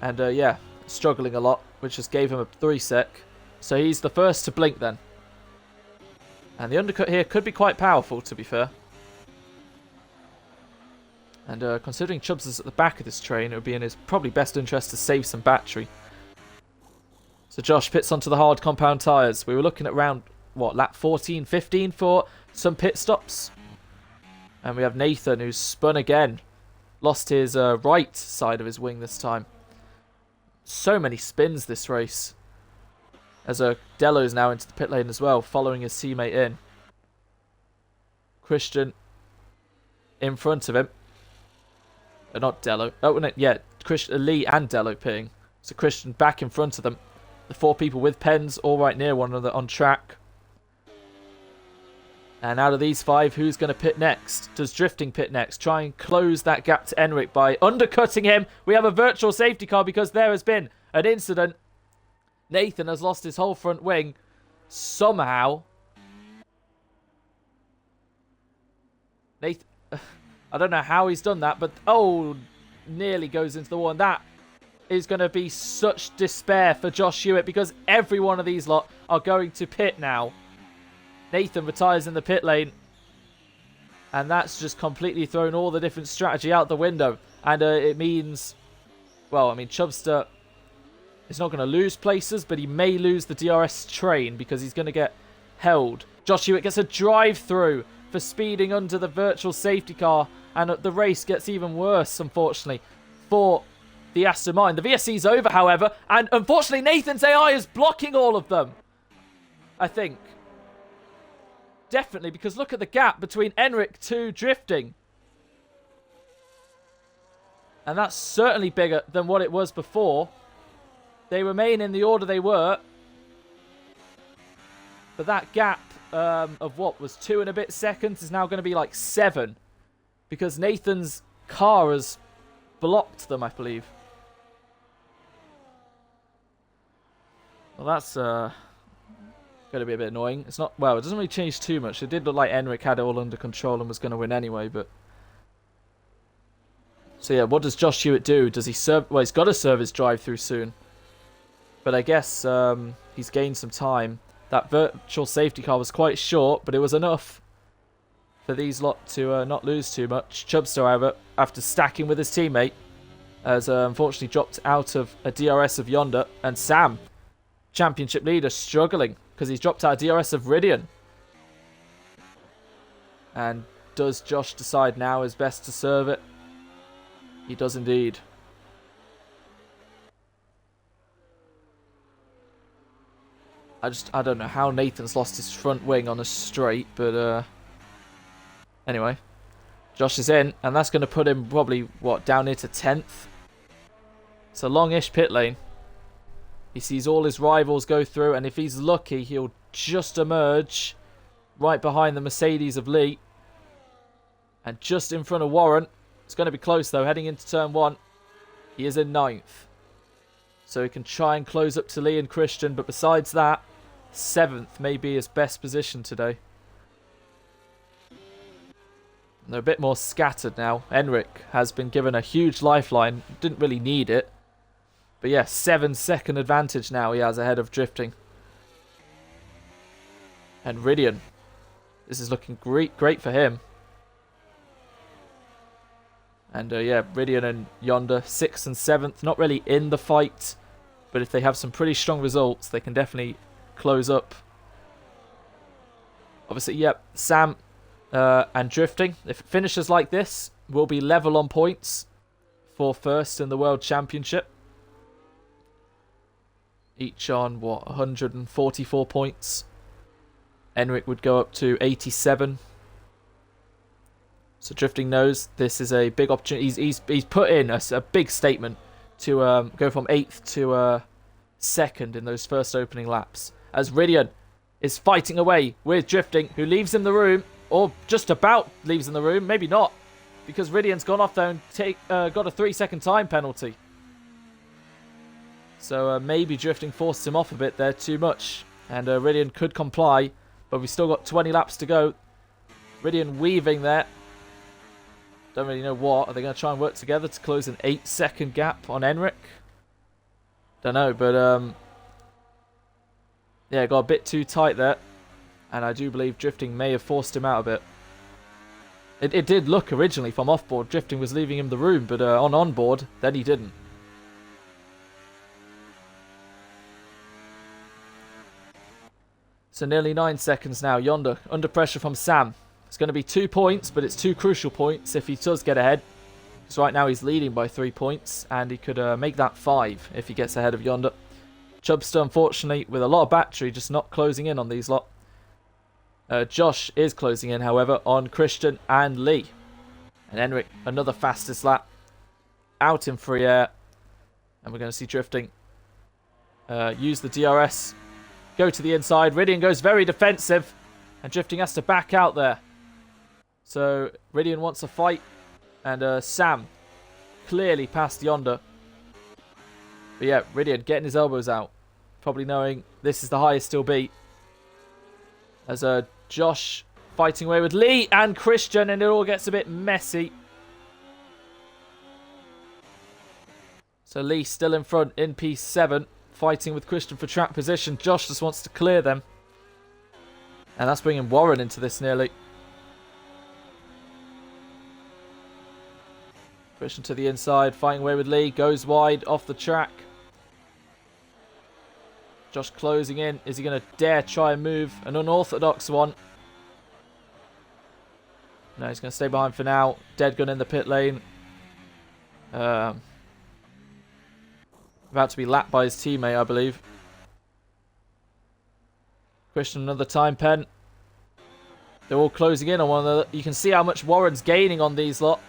And yeah, struggling a lot, which just gave him a 3 sec. So he's the first to blink then. And the undercut here could be quite powerful, to be fair. And considering Chubbs is at the back of this train, it would be in his probably best interest to save some battery. So Josh pits onto the hard compound tyres. We were looking at around, what, lap 14, 15 for some pit stops. And we have Nathan, who's spun again. Lost his right side of his wing this time. So many spins this race. As Delo's now into the pit lane as well, following his teammate in. Christian in front of him. Not Delo. Oh, no, yeah, Christian, Lee and Delo pitting. So Christian back in front of them. The 4 people with pens all right near one another on track. And out of these 5, who's going to pit next? Does Drifting pit next? Try and close that gap to Enric by undercutting him. We have a virtual safety car because there has been an incident. Nathan has lost his whole front wing. Somehow. Nathan, I don't know how he's done that, but oh, nearly goes into the wall. And that is going to be such despair for Josh Hewitt, because every one of these lot are going to pit now. Nathan retires in the pit lane. And that's just completely thrown all the different strategy out the window. And it means, well, I mean, Chubster is not going to lose places, but he may lose the DRS train because he's going to get held. Josh Hewitt gets a drive-through for speeding under the virtual safety car, and the race gets even worse, unfortunately, for the Aston Martin. The VSC's over, however, and unfortunately Nathan's AI is blocking all of them. I think. Definitely, because look at the gap between Enric to Drifting. And that's certainly bigger than what it was before. They remain in the order they were. But that gap of what was 2 and a bit seconds is now going to be like 7. Because Nathan's car has blocked them, I believe. Well, that's going to be a bit annoying. It's not, well, it doesn't really change too much. It did look like Enric had it all under control and was going to win anyway, but... So yeah, what does Josh Hewitt do? Does he serve... Well, he's got to serve his drive-through soon. But I guess he's gained some time. That virtual safety car was quite short, but it was enough for these lot to not lose too much. Chubster, however, after stacking with his teammate, has unfortunately dropped out of a DRS of Yonder. And Sam, championship leader, struggling because he's dropped out of DRS of Ridian. And does Josh decide now is best to serve it? He does indeed. I don't know how Nathan's lost his front wing on a straight, but anyway. Josh is in, and that's going to put him probably, what, down into 10th? It's a longish pit lane. He sees all his rivals go through, and if he's lucky, he'll just emerge right behind the Mercedes of Lee. And just in front of Warren. It's going to be close, though, heading into turn 1. He is in 9th. So he can try and close up to Lee and Christian, but besides that, 7th may be his best position today. They're a bit more scattered now. Enric has been given a huge lifeline. Didn't really need it. But yeah, 7-second advantage now he has ahead of Drifting. And Ridian. This is looking great for him. And yeah, Ridian and Yonder, 6th and 7th. Not really in the fight. But if they have some pretty strong results, they can definitely close up. Obviously, yep, Sam and Drifting. If it finishes like this, we'll be level on points for first in the World Championship. Each on, what, 144 points. Enric would go up to 87. So Drifting knows this is a big opportunity. He's put in a big statement to go from 8th to 2nd in those first opening laps. As Ridian is fighting away with Drifting, who leaves him the room, or just about leaves him the room, maybe not, because Ridian's gone off there and got a 3-second time penalty. So maybe Drifting forced him off a bit there too much, and Ridian could comply, but we've still got 20 laps to go. Ridian weaving there. Don't really know what. Are they going to try and work together to close an 8-second gap on Enric? Don't know, but yeah, got a bit too tight there. And I do believe Drifting may have forced him out a bit. It did look originally from off-board. Drifting was leaving him the room, but on onboard, then he didn't. So nearly 9 seconds now. Yonder, under pressure from Sam. It's going to be 2 points, but it's 2 crucial points if he does get ahead. Because right now he's leading by 3 points, and he could make that 5 if he gets ahead of Yonder. Chubster, unfortunately, with a lot of battery, just not closing in on these lot. Josh is closing in, however, on Christian and Lee. And Enric, another fastest lap. Out in free air. And we're going to see Drifting use the DRS. Go to the inside. Ridian goes very defensive. And Drifting has to back out there. So Ridian wants a fight. And Sam clearly past Yonder. But yeah, Ridian getting his elbows out. Probably knowing this is the highest he'll be. As Josh fighting away with Lee and Christian. And it all gets a bit messy. So Lee still in front in P7. Fighting with Christian for track position. Josh just wants to clear them. And that's bringing Warren into this nearly. Christian to the inside. Fighting away with Lee. Goes wide off the track. Josh closing in. Is he going to dare try and move? An unorthodox one. No, he's going to stay behind for now. Dead gun in the pit lane. About to be lapped by his teammate, I believe. Christian, another time pen. They're all closing in on one another. You can see how much Warren's gaining on these lot.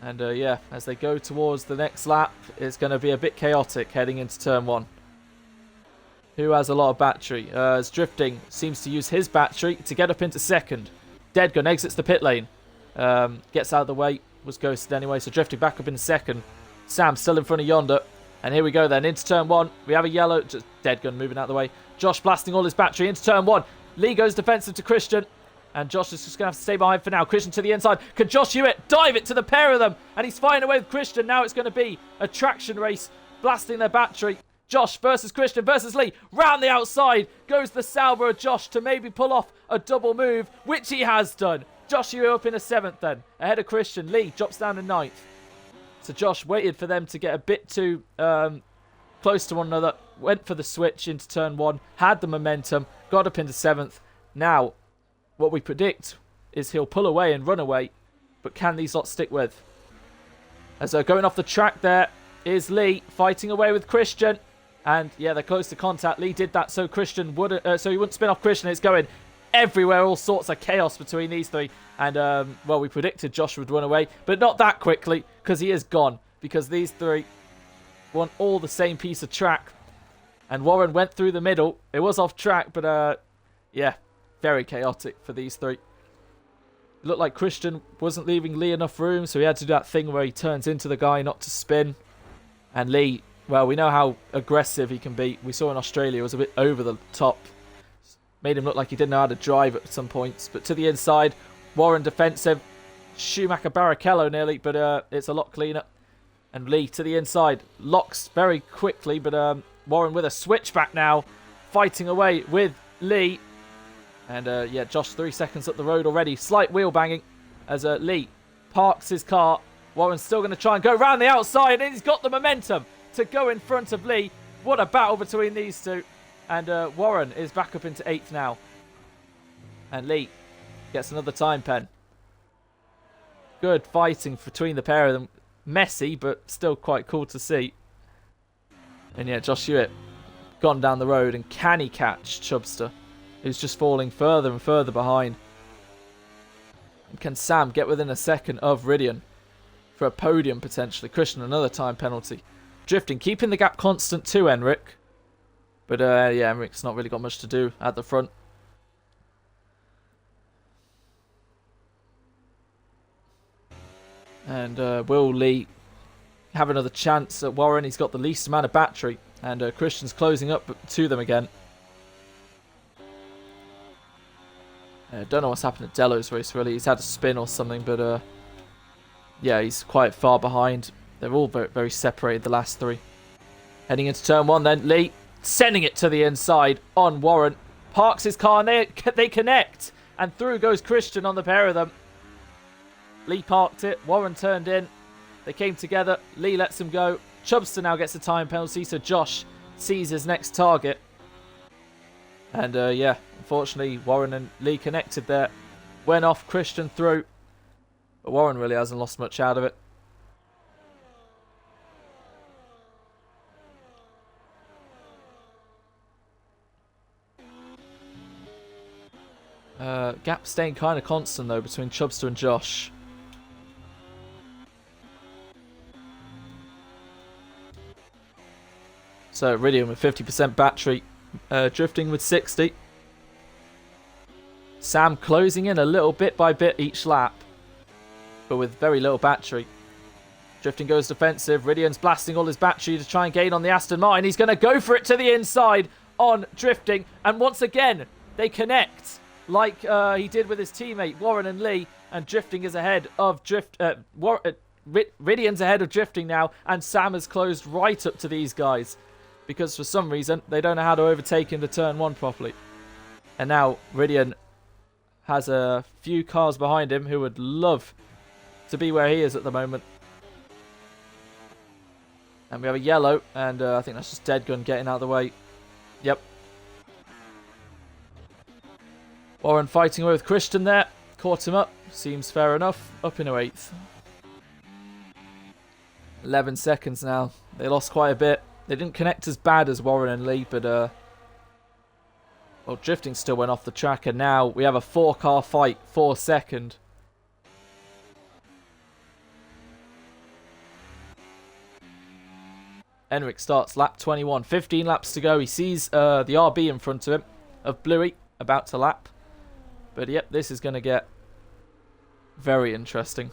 And yeah, as they go towards the next lap, it's going to be a bit chaotic heading into turn 1. Who has a lot of battery? As Drifting seems to use his battery to get up into second. Deadgun exits the pit lane. Gets out of the way. Was ghosted anyway, so Drifting back up in second. Sam still in front of Yonder. And here we go then, into turn 1. We have a yellow, just Deadgun moving out of the way. Josh blasting all his battery into turn 1. Lee goes defensive to Christian. And Josh is just going to have to stay behind for now. Christian to the inside. Can Josh Hewitt dive it to the pair of them? And he's fighting away with Christian. Now it's going to be a traction race. Blasting their battery. Josh versus Christian versus Lee. Round the outside goes the Sauber of Josh to maybe pull off a double move, which he has done. Josh Hewitt up in a 7th then. Ahead of Christian. Lee drops down to 9th. So Josh waited for them to get a bit too close to one another. Went for the switch into turn 1. Had the momentum. Got up into 7th. Now, what we predict is he'll pull away and run away. But can these lots stick with? As they're going off the track there is Lee fighting away with Christian. And yeah, they're close to contact. Lee did that so Christian wouldn't, so he wouldn't spin off Christian. It's going everywhere, all sorts of chaos between these three. And well, we predicted Josh would run away, but not that quickly because he is gone. Because these three want all the same piece of track. And Warren went through the middle. It was off track, but yeah, very chaotic for these three. It looked like Christian wasn't leaving Lee enough room, so he had to do that thing where he turns into the guy not to spin. And Lee, well, we know how aggressive he can be. We saw in Australia, it was a bit over the top. Made him look like he didn't know how to drive at some points. But to the inside, Warren defensive. Schumacher Barrichello nearly, but it's a lot cleaner. And Lee to the inside. Locks very quickly, but Warren with a switchback now. Fighting away with Lee. And yeah, Josh 3 seconds up the road already. Slight wheel banging as Lee parks his car. Warren's still going to try and go around the outside, and he's got the momentum to go in front of Lee. What a battle between these two. And Warren is back up into 8th now. And Lee gets another time pen. Good fighting between the pair of them. Messy, but still quite cool to see. And yeah, Josh Hewitt gone down the road. And can he catch Chubster, who's just falling further and further behind? And can Sam get within a second of Ridian for a podium potentially? Christian, another time penalty. Drifting, keeping the gap constant to Enric. But yeah, Enric's not really got much to do at the front. And will Lee have another chance at Warren? He's got the least amount of battery. And Christian's closing up to them again. Don't know what's happened at Delo's race really. He's had a spin or something, but yeah, he's quite far behind. They're all very, very separated, the last three. Heading into turn 1 then, Lee sending it to the inside on Warren. Parks his car and they connect. And through goes Christian on the pair of them. Lee parked it. Warren turned in. They came together. Lee lets him go. Chubster now gets a time penalty, so Josh sees his next target. And yeah, unfortunately, Warren and Lee connected there. Went off Christian through. But Warren really hasn't lost much out of it. Gap staying kind of constant though between Chubster and Josh. So Ridian with 50% battery, Drifting with 60. Sam closing in a little bit by bit each lap, but with very little battery. Drifting goes defensive. Ridian's blasting all his battery to try and gain on the Aston Martin. He's going to go for it to the inside on Drifting, and once again they connect. Like he did with his teammate Warren and Lee, and Drifting is ahead of Ridian's ahead of Drifting now, and Sam has closed right up to these guys because for some reason they don't know how to overtake into turn 1 properly. And now Ridian has a few cars behind him who would love to be where he is at the moment. And we have a yellow, and I think that's just Deadgun getting out of the way. Yep. Warren fighting away with Christian there. Caught him up. Seems fair enough. Up into 8th. 11 seconds now. They lost quite a bit. They didn't connect as bad as Warren and Lee, but well, Drifting still went off the track, and now we have a 4-car fight for second. Enric starts lap 21. 15 laps to go. He sees the RB in front of him of Bluey about to lap. But yep, this is going to get very interesting.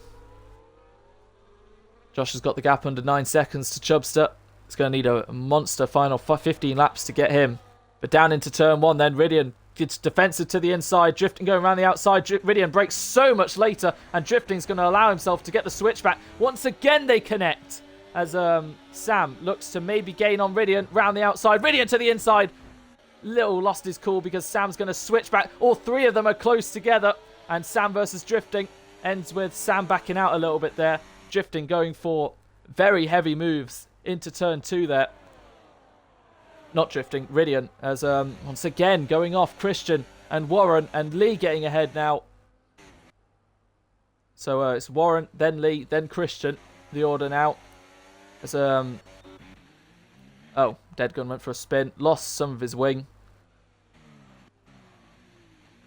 Josh has got the gap under 9 seconds to Chubster. It's going to need a monster final 15 laps to get him. But down into turn 1 then. Ridian gets defensive to the inside. Drifting going around the outside. Ridian brakes so much later. And Drifting's going to allow himself to get the switchback. Once again they connect. As Sam looks to maybe gain on Ridian. Round the outside. Ridian to the inside. Little lost his cool because Sam's going to switch back. All three of them are close together. And Sam versus Drifting ends with Sam backing out a little bit there. Drifting going for very heavy moves into turn 2 there. Not Drifting, Ridian, as once again going off Christian and Warren, and Lee getting ahead now. So it's Warren, then Lee, then Christian, the order now. As oh, Deadgun went for a spin, lost some of his wing.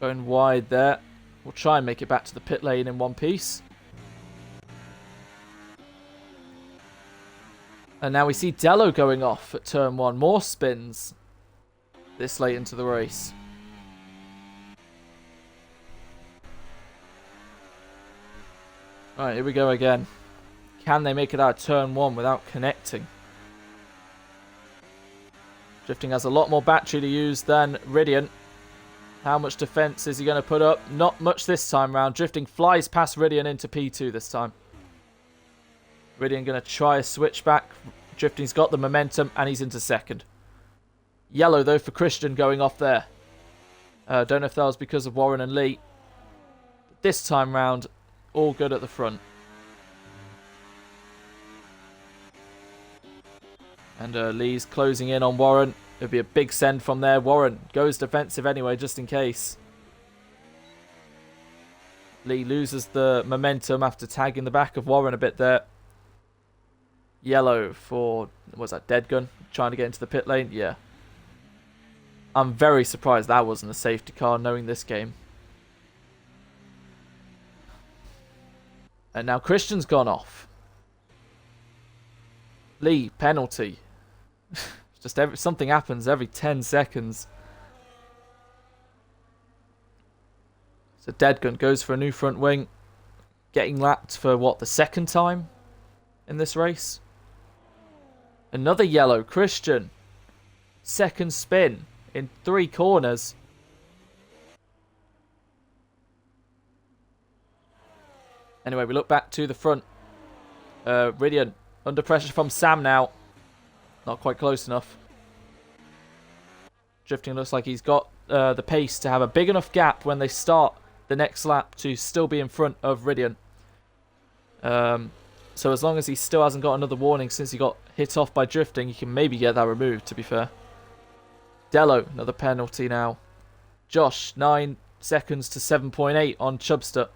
Going wide there. We'll try and make it back to the pit lane in one piece. And now we see Dello going off at turn 1. More spins this late into the race. Alright, here we go again. Can they make it out of turn 1 without connecting? Drifting has a lot more battery to use than Ridian. How much defense is he going to put up? Not much this time round. Drifting flies past Ridian into P2 this time. Ridian going to try a switchback. Drifting's got the momentum and he's into second. Yellow though for Christian going off there. Don't know if that was because of Warren and Lee. But this time round, all good at the front. And Lee's closing in on Warren. It'll be a big send from there. Warren goes defensive anyway, just in case. Lee loses the momentum after tagging the back of Warren a bit there. Yellow for, what's that, Deadgun? Trying to get into the pit lane? Yeah. I'm very surprised that wasn't a safety car, knowing this game. And now Christian's gone off. Lee, penalty. Just something happens every 10 seconds. So Deadgun goes for a new front wing. Getting lapped for, what, the second time in this race? Another yellow. Christian. Second spin in 3 corners. Anyway, we look back to the front. Ridian under pressure from Sam now. Not quite close enough. Drifting looks like he's got the pace to have a big enough gap when they start the next lap to still be in front of Ridian. So as long as he still hasn't got another warning since he got hit off by Drifting, he can maybe get that removed, to be fair. Dello, another penalty now. Josh, 9 seconds to 7.8 on Chubster.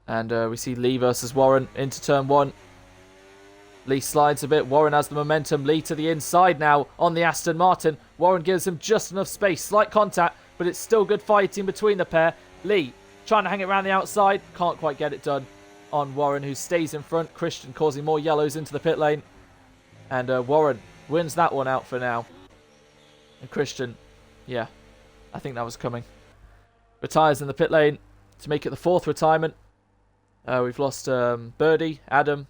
And we see Lee versus Warren into turn 1. Lee slides a bit. Warren has the momentum. Lee to the inside now on the Aston Martin. Warren gives him just enough space. Slight contact, but it's still good fighting between the pair. Lee trying to hang it around the outside. Can't quite get it done on Warren, who stays in front. Christian causing more yellows into the pit lane. And Warren wins that one out for now. And Christian, yeah, I think that was coming. Retires in the pit lane to make it the 4th retirement. We've lost Birdie, Adam,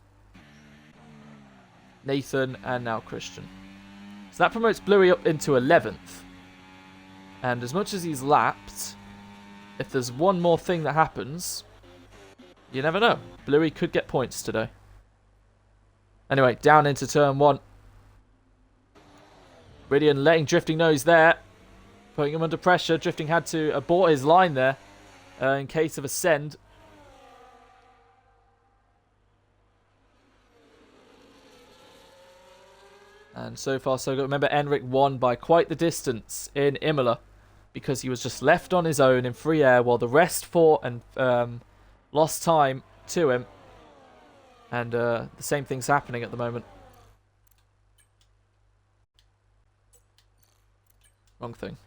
Nathan, and now Christian. So that promotes Bluey up into 11th. And as much as he's lapped, if there's one more thing that happens, you never know. Bluey could get points today. Anyway, down into turn 1. Ridian letting Drifting know he's there. Putting him under pressure. Drifting had to abort his line there in case of a send. And so far, so good. Remember, Enric won by quite the distance in Imola because he was just left on his own in free air while the rest fought and lost time to him. And the same thing's happening at the moment. Wrong thing.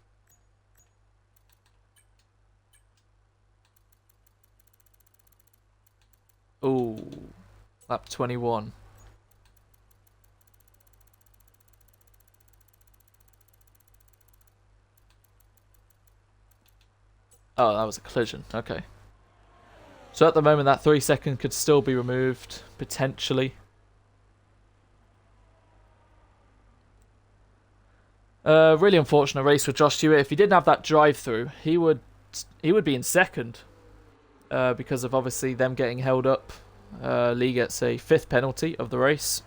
Ooh. Lap 21. Oh, that was a collision. Okay. So at the moment, that 3 second could still be removed, potentially. Really unfortunate race for Josh Hewitt. If he didn't have that drive-through, he would be in second. Because of obviously them getting held up. Lee gets a 5th penalty of the race.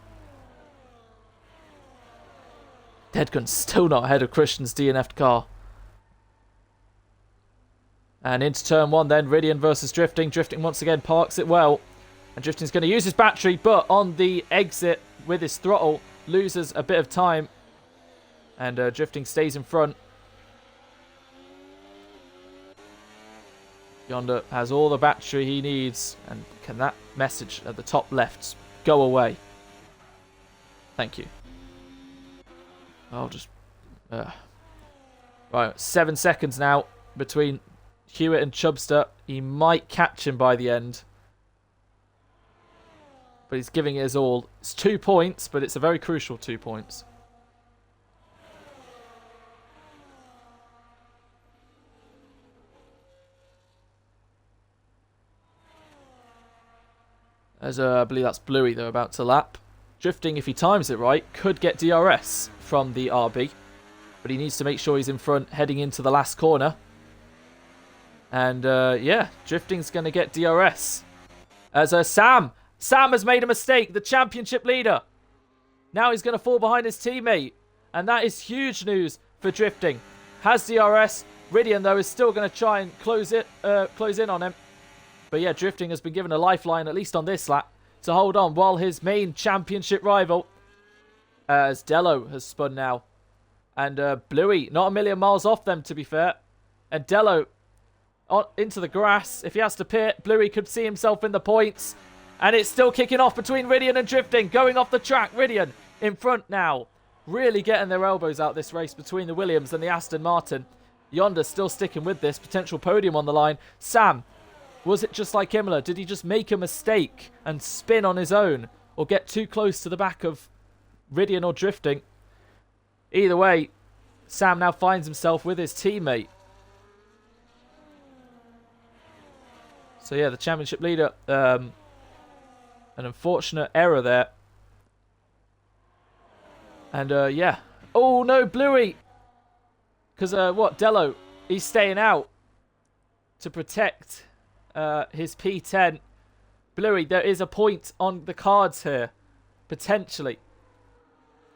Deadgun's still not ahead of Christian's DNF'd car. And into turn 1 then, Ridian versus Drifting. Drifting once again parks it well. And Drifting's going to use his battery, but on the exit with his throttle, loses a bit of time. And Drifting stays in front. Yonder has all the battery he needs. And can that message at the top left go away? Thank you. I'll just... Right, 7 seconds now between Hewitt and Chubster. He might catch him by the end. But he's giving it his all. It's 2 points, but it's a very crucial 2 points. As I believe that's Bluey they're about to lap. Drifting, if he times it right, could get DRS from the RB. But he needs to make sure he's in front heading into the last corner. And yeah, Drifting's going to get DRS. As Sam has made a mistake, the championship leader. Now he's going to fall behind his teammate. And that is huge news for Drifting. Has DRS. Ridian, though, is still going to try and close in on him. But yeah, Drifting has been given a lifeline, at least on this lap, to hold on while his main championship rival, as Dello has spun now. And Bluey, not a million miles off them, to be fair. And Dello into the grass. If he has to pit, Bluey could see himself in the points. And it's still kicking off between Ridian and Drifting. Going off the track, Ridian in front now. Really getting their elbows out this race between the Williams and the Aston Martin. Yonder still sticking with this. Potential podium on the line. Sam, was it just like Imola? Did he just make a mistake and spin on his own? Or get too close to the back of Ridian or Drifting? Either way, Sam now finds himself with his teammate. So yeah, the championship leader, an unfortunate error there. And yeah. Oh no, Bluey! Because what, Dello, he's staying out to protect his P10. Bluey, there is a point on the cards here, potentially.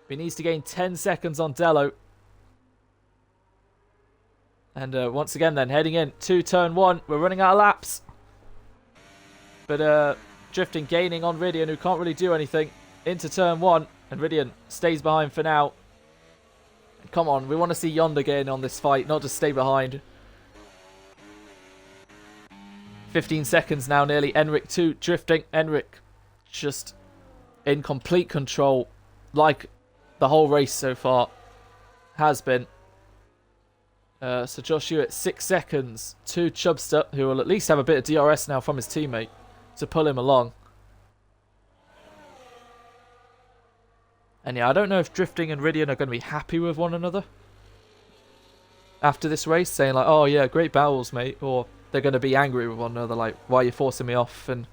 He needs to gain 10 seconds on Dello. And once again then, heading in to turn 1. We're running out of laps. But Drifting gaining on Ridian, who can't really do anything, into turn 1. And Ridian stays behind for now. Come on, we want to see Yonder getting on this fight, not just stay behind. 15 seconds now nearly. Enric 2 Drifting. Enric just in complete control, like the whole race so far has been. So Josh Hewitt 6 seconds to Chubster, who will at least have a bit of DRS now from his teammate to pull him along. And yeah, I don't know if Drifting and Ridian are going to be happy with one another after this race, saying like, oh yeah, great battles, mate, or they're going to be angry with one another, like, why are you forcing me off, and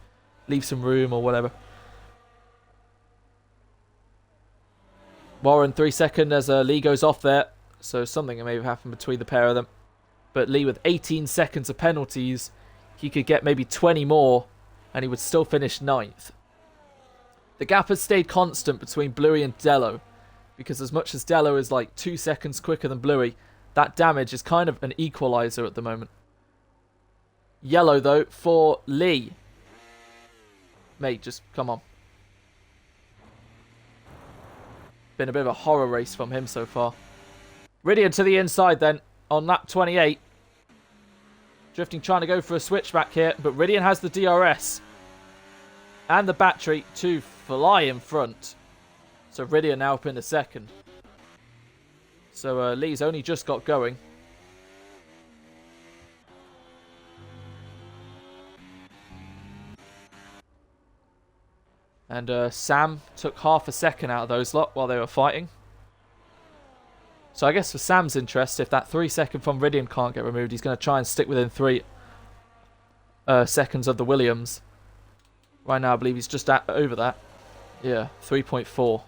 leave some room or whatever. Warren 3 seconds as Lee goes off there, so something may have happened between the pair of them. But Lee with 18 seconds of penalties, he could get maybe 20 more and he would still finish 9th. The gap has stayed constant between Bluey and Dello, because as much as Dello is like 2 seconds quicker than Bluey, that damage is kind of an equalizer at the moment. Yellow though for Lee. Mate, just come on. Been a bit of a horror race from him so far. Ridian to the inside then on lap 28. Drifting trying to go for a switchback here, but Ridian has the DRS and the battery to fly in front. So Ridian now up in the second. So Lee's only just got going. And Sam took half a second out of those lot while they were fighting. So I guess for Sam's interest, if that 3 second from Ridian can't get removed, he's going to try and stick within 3 seconds of the Williams. Right now, I believe he's just over that. Yeah, 3.4.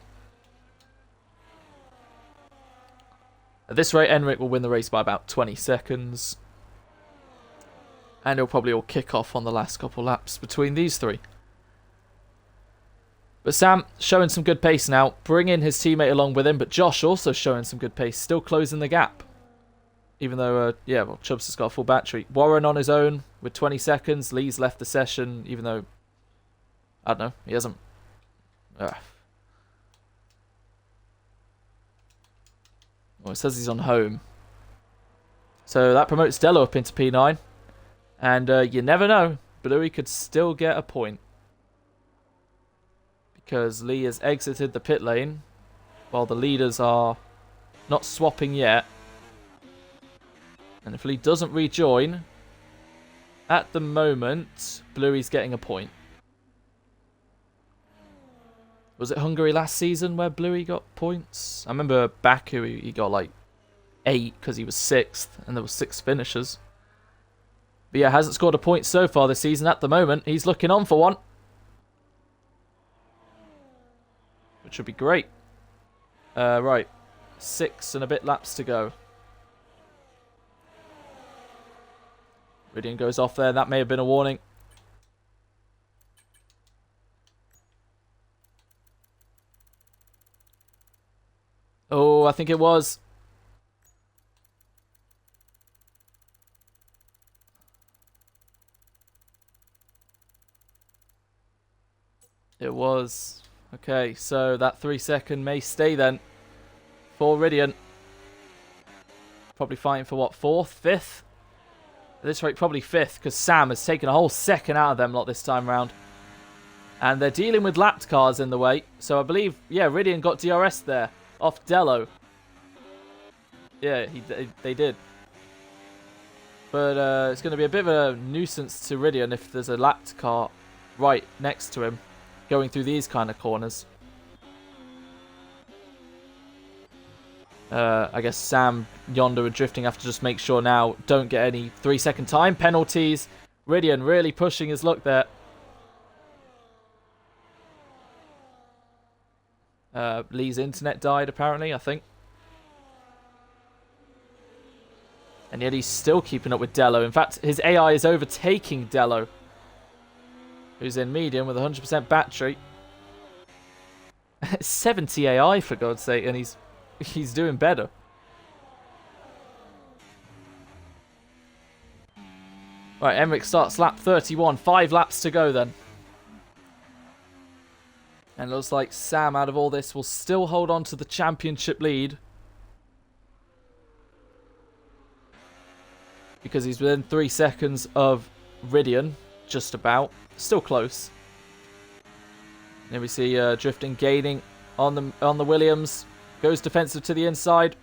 At this rate, Enric will win the race by about 20 seconds. And he'll probably all kick off on the last couple laps between these 3. But Sam showing some good pace now, bringing his teammate along with him. But Josh also showing some good pace, still closing the gap. Even though, Chubbs has got a full battery. Warren on his own with 20 seconds. Lee's left the session, even though, I don't know, he hasn't. Well, it says he's on home. So that promotes Dello up into P9. And you never know, Bluey could still get a point. Because Lee has exited the pit lane while the leaders are not swapping yet. And if Lee doesn't rejoin, at the moment, Bluey's getting a point. Was it Hungary last season where Bluey got points? I remember Baku, he got like 8 because he was 6th and there were 6 finishers. But yeah, hasn't scored a point so far this season. At the moment, he's looking on for one. Which would be great. Right. 6 and a bit laps to go. Ridian goes off there. That may have been a warning. Oh, I think it was. It was. Okay, so that 3 second may stay then for Ridian. Probably fighting for what, 4th, 5th? At this rate, probably 5th, because Sam has taken a whole second out of them lot this time round. And they're dealing with lapped cars in the way. So I believe, yeah, Ridian got DRS there off Dello. Yeah, they did. But it's going to be a bit of a nuisance to Ridian if there's a lapped car right next to him, going through these kind of corners. I guess Sam Yonder are drifting. Have to just make sure now don't get any 3 second time penalties. Ridian really pushing his luck there. Lee's internet died apparently, I think. And yet he's still keeping up with Dello. In fact, his AI is overtaking Dello, who's in medium with 100% battery. 70 AI for God's sake, and he's doing better. Right, Emmerich starts lap 31. 5 laps to go then. And it looks like Sam, out of all this, will still hold on to the championship lead. Because he's within 3 seconds of Ridian, just about. Still close. Here we see drifting, gaining on the Williams. Goes defensive to the inside.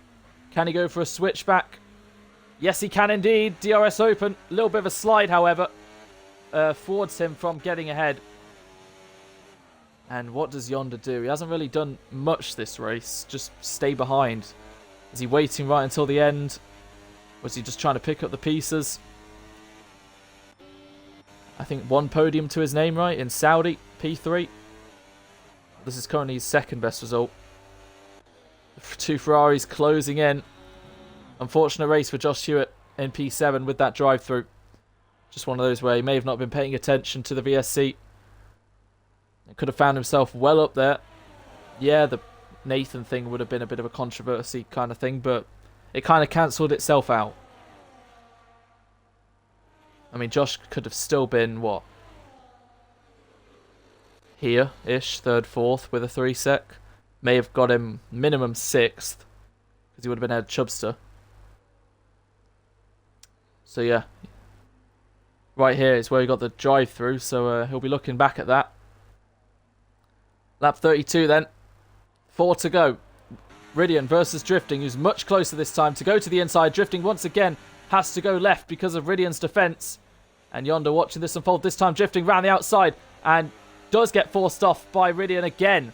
Can he go for a switchback? Yes, he can indeed. DRS open. A little bit of a slide, however. Forwards him from getting ahead. And what does Yonder do? He hasn't really done much this race. Just stay behind. Is he waiting right until the end? Was he just trying to pick up the pieces? I think 1 podium to his name, right? In Saudi, P3. This is currently his 2nd best result. 2 Ferraris closing in. Unfortunate race for Josh Hewitt in P7 with that drive-through. Just one of those where he may have not been paying attention to the VSC. He could have found himself well up there. Yeah, the Nathan thing would have been a bit of a controversy kind of thing, but it kind of cancelled itself out. I mean, Josh could have still been, what? Here-ish, 3rd, 4th with a 3 sec. May have got him minimum 6th, because he would have been ahead of Chubster. So yeah. Right here is where he got the drive-through, so he'll be looking back at that. Lap 32 then. 4 to go. Ridian versus Drifting, who's much closer this time to go to the inside. Drifting once again has to go left because of Ridian's defense. And Yonder watching this unfold. This time Drifting round the outside and does get forced off by Ridian again.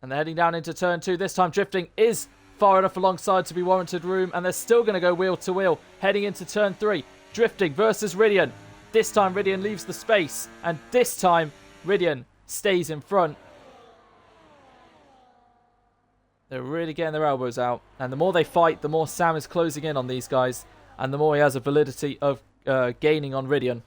And they're heading down into turn 2. This time Drifting is far enough alongside to be warranted room, and they're still going to go wheel to wheel, heading into turn 3. Drifting versus Ridian. This time Ridian leaves the space, and this time Ridian stays in front. They're really getting their elbows out, and the more they fight, the more Sam is closing in on these guys, and the more he has a validity of gaining on Ridian.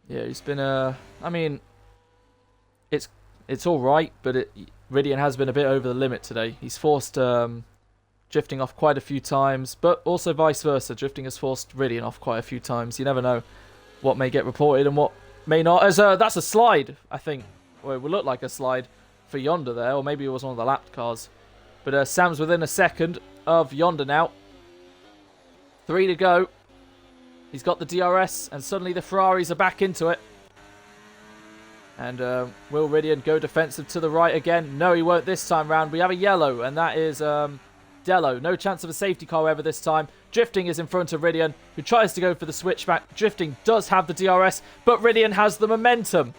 Yeah, he's been I mean, it's all right, but Ridian has been a bit over the limit today. He's forced drifting off quite a few times, but also vice versa. Drifting has forced Ridian off quite a few times. You never know what may get reported and what may not. As that's a slide, I think. Or it would look like a slide for Yonder there, or maybe it was one of the lapped cars. But Sam's within a second of Yonder now. 3 to go. He's got the DRS, and suddenly the Ferraris are back into it. And will Ridian go defensive to the right again? No, he won't this time round. We have a yellow, and that is Dello. No chance of a safety car, however, this time. Drifting is in front of Ridian, who tries to go for the switchback. Drifting does have the DRS, but Ridian has the momentum.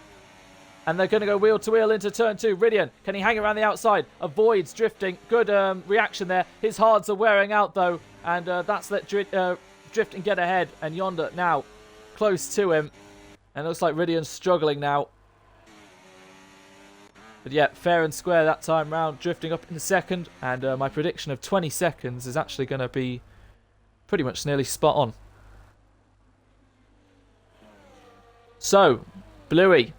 And they're going to go wheel to wheel into turn 2. Ridian, can he hang around the outside? Avoids Drifting. Good reaction there. His hards are wearing out, though, and that's let Drifting get ahead. And Yonder now close to him. And it looks like Ridian's struggling now. But yeah, fair and square that time round. Drifting up in the second. And my prediction of 20 seconds is actually going to be pretty much nearly spot on. So, Bluey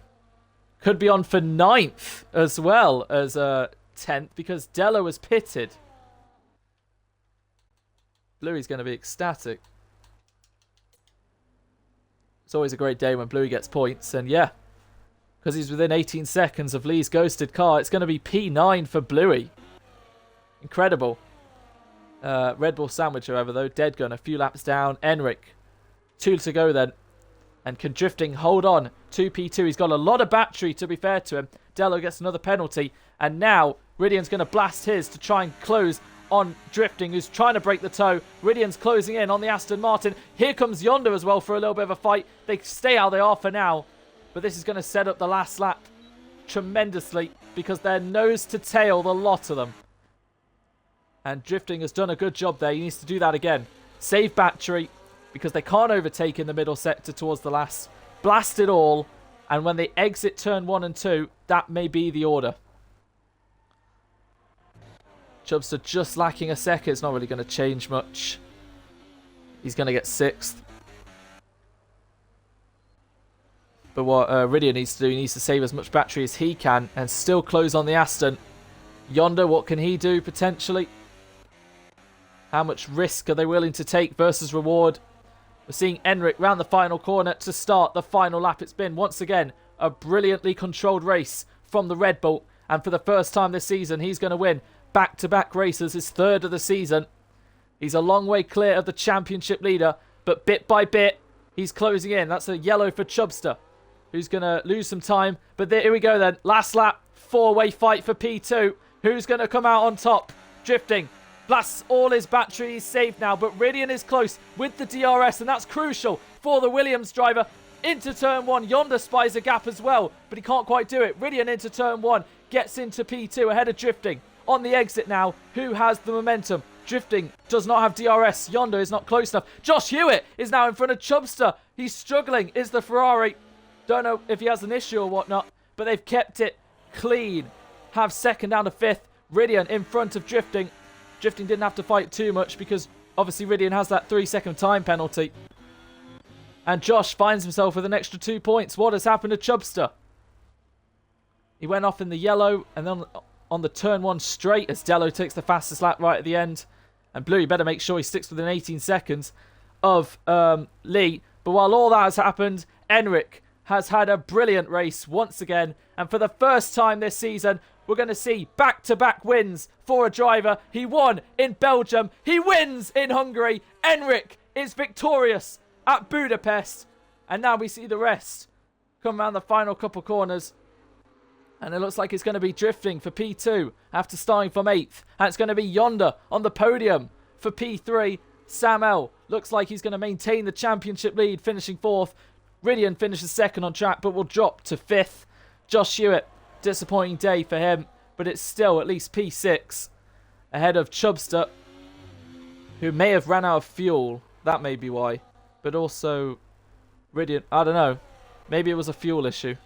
could be on for 9th as well as 10th because Dello was pitted. Bluey's going to be ecstatic. It's always a great day when Bluey gets points. And yeah, because he's within 18 seconds of Lee's ghosted car, it's going to be P9 for Bluey. Incredible. Red Bull Sandwich, however, though. Dead Gun, a few laps down. Enric, 2 to go then. And can Drifting hold on to P2? He's got a lot of battery, to be fair to him. Dello gets another penalty. And now Ridian's going to blast his to try and close on Drifting, who's trying to break the toe. Ridian's closing in on the Aston Martin. Here comes Yonder as well for a little bit of a fight. They stay how they are for now. But this is going to set up the last lap tremendously because they're nose to tail, the lot of them. And Drifting has done a good job there. He needs to do that again. Save battery because they can't overtake in the middle sector towards the last. Blast it all. And when they exit turn 1 and 2, that may be the order. Chubster just lacking a second. It's not really going to change much. He's going to get 6th. But what Ridian needs to do, he needs to save as much battery as he can and still close on the Aston. Yonder, what can he do potentially? How much risk are they willing to take versus reward? We're seeing Enric round the final corner to start the final lap. It's been, once again, a brilliantly controlled race from the Red Bull. And for the first time this season, he's going to win back-to-back races, his 3rd of the season. He's a long way clear of the championship leader, but bit by bit, he's closing in. That's a yellow for Chubster, who's going to lose some time. But here we go then. Last lap, 4-way fight for P2. Who's going to come out on top? Drifting. Blasts all his battery. He's saved now, but Ridian is close with the DRS, and that's crucial for the Williams driver. Into turn 1. Yonder spies a gap as well, but he can't quite do it. Ridian into turn 1. Gets into P2 ahead of Drifting. On the exit now. Who has the momentum? Drifting does not have DRS. Yonder is not close enough. Josh Hewitt is now in front of Chubster. He's struggling. Is the Ferrari. Don't know if he has an issue or whatnot, but they've kept it clean. Have second down to 5th. Ridian in front of Drifting. Drifting didn't have to fight too much because obviously Ridian has that 3-second time penalty. And Josh finds himself with an extra 2 points. What has happened to Chubster? He went off in the yellow and then on the turn 1 straight as Dello takes the fastest lap right at the end. And Blue, you better make sure he sticks within 18 seconds of Lee. But while all that has happened, Enric has had a brilliant race once again. And for the first time this season, we're going to see back-to-back wins for a driver. He won in Belgium. He wins in Hungary. Enric is victorious at Budapest. And now we see the rest come around the final couple corners. And it looks like it's going to be Drifting for P2 after starting from 8th. And it's going to be Yonder on the podium for P3. Sam L looks like he's going to maintain the championship lead, finishing 4th. Ridian finishes second on track, but will drop to 5th. Josh Hewitt, disappointing day for him, but it's still at least P6 ahead of Chubster, who may have ran out of fuel. That may be why. But also, Ridian, I don't know. Maybe it was a fuel issue.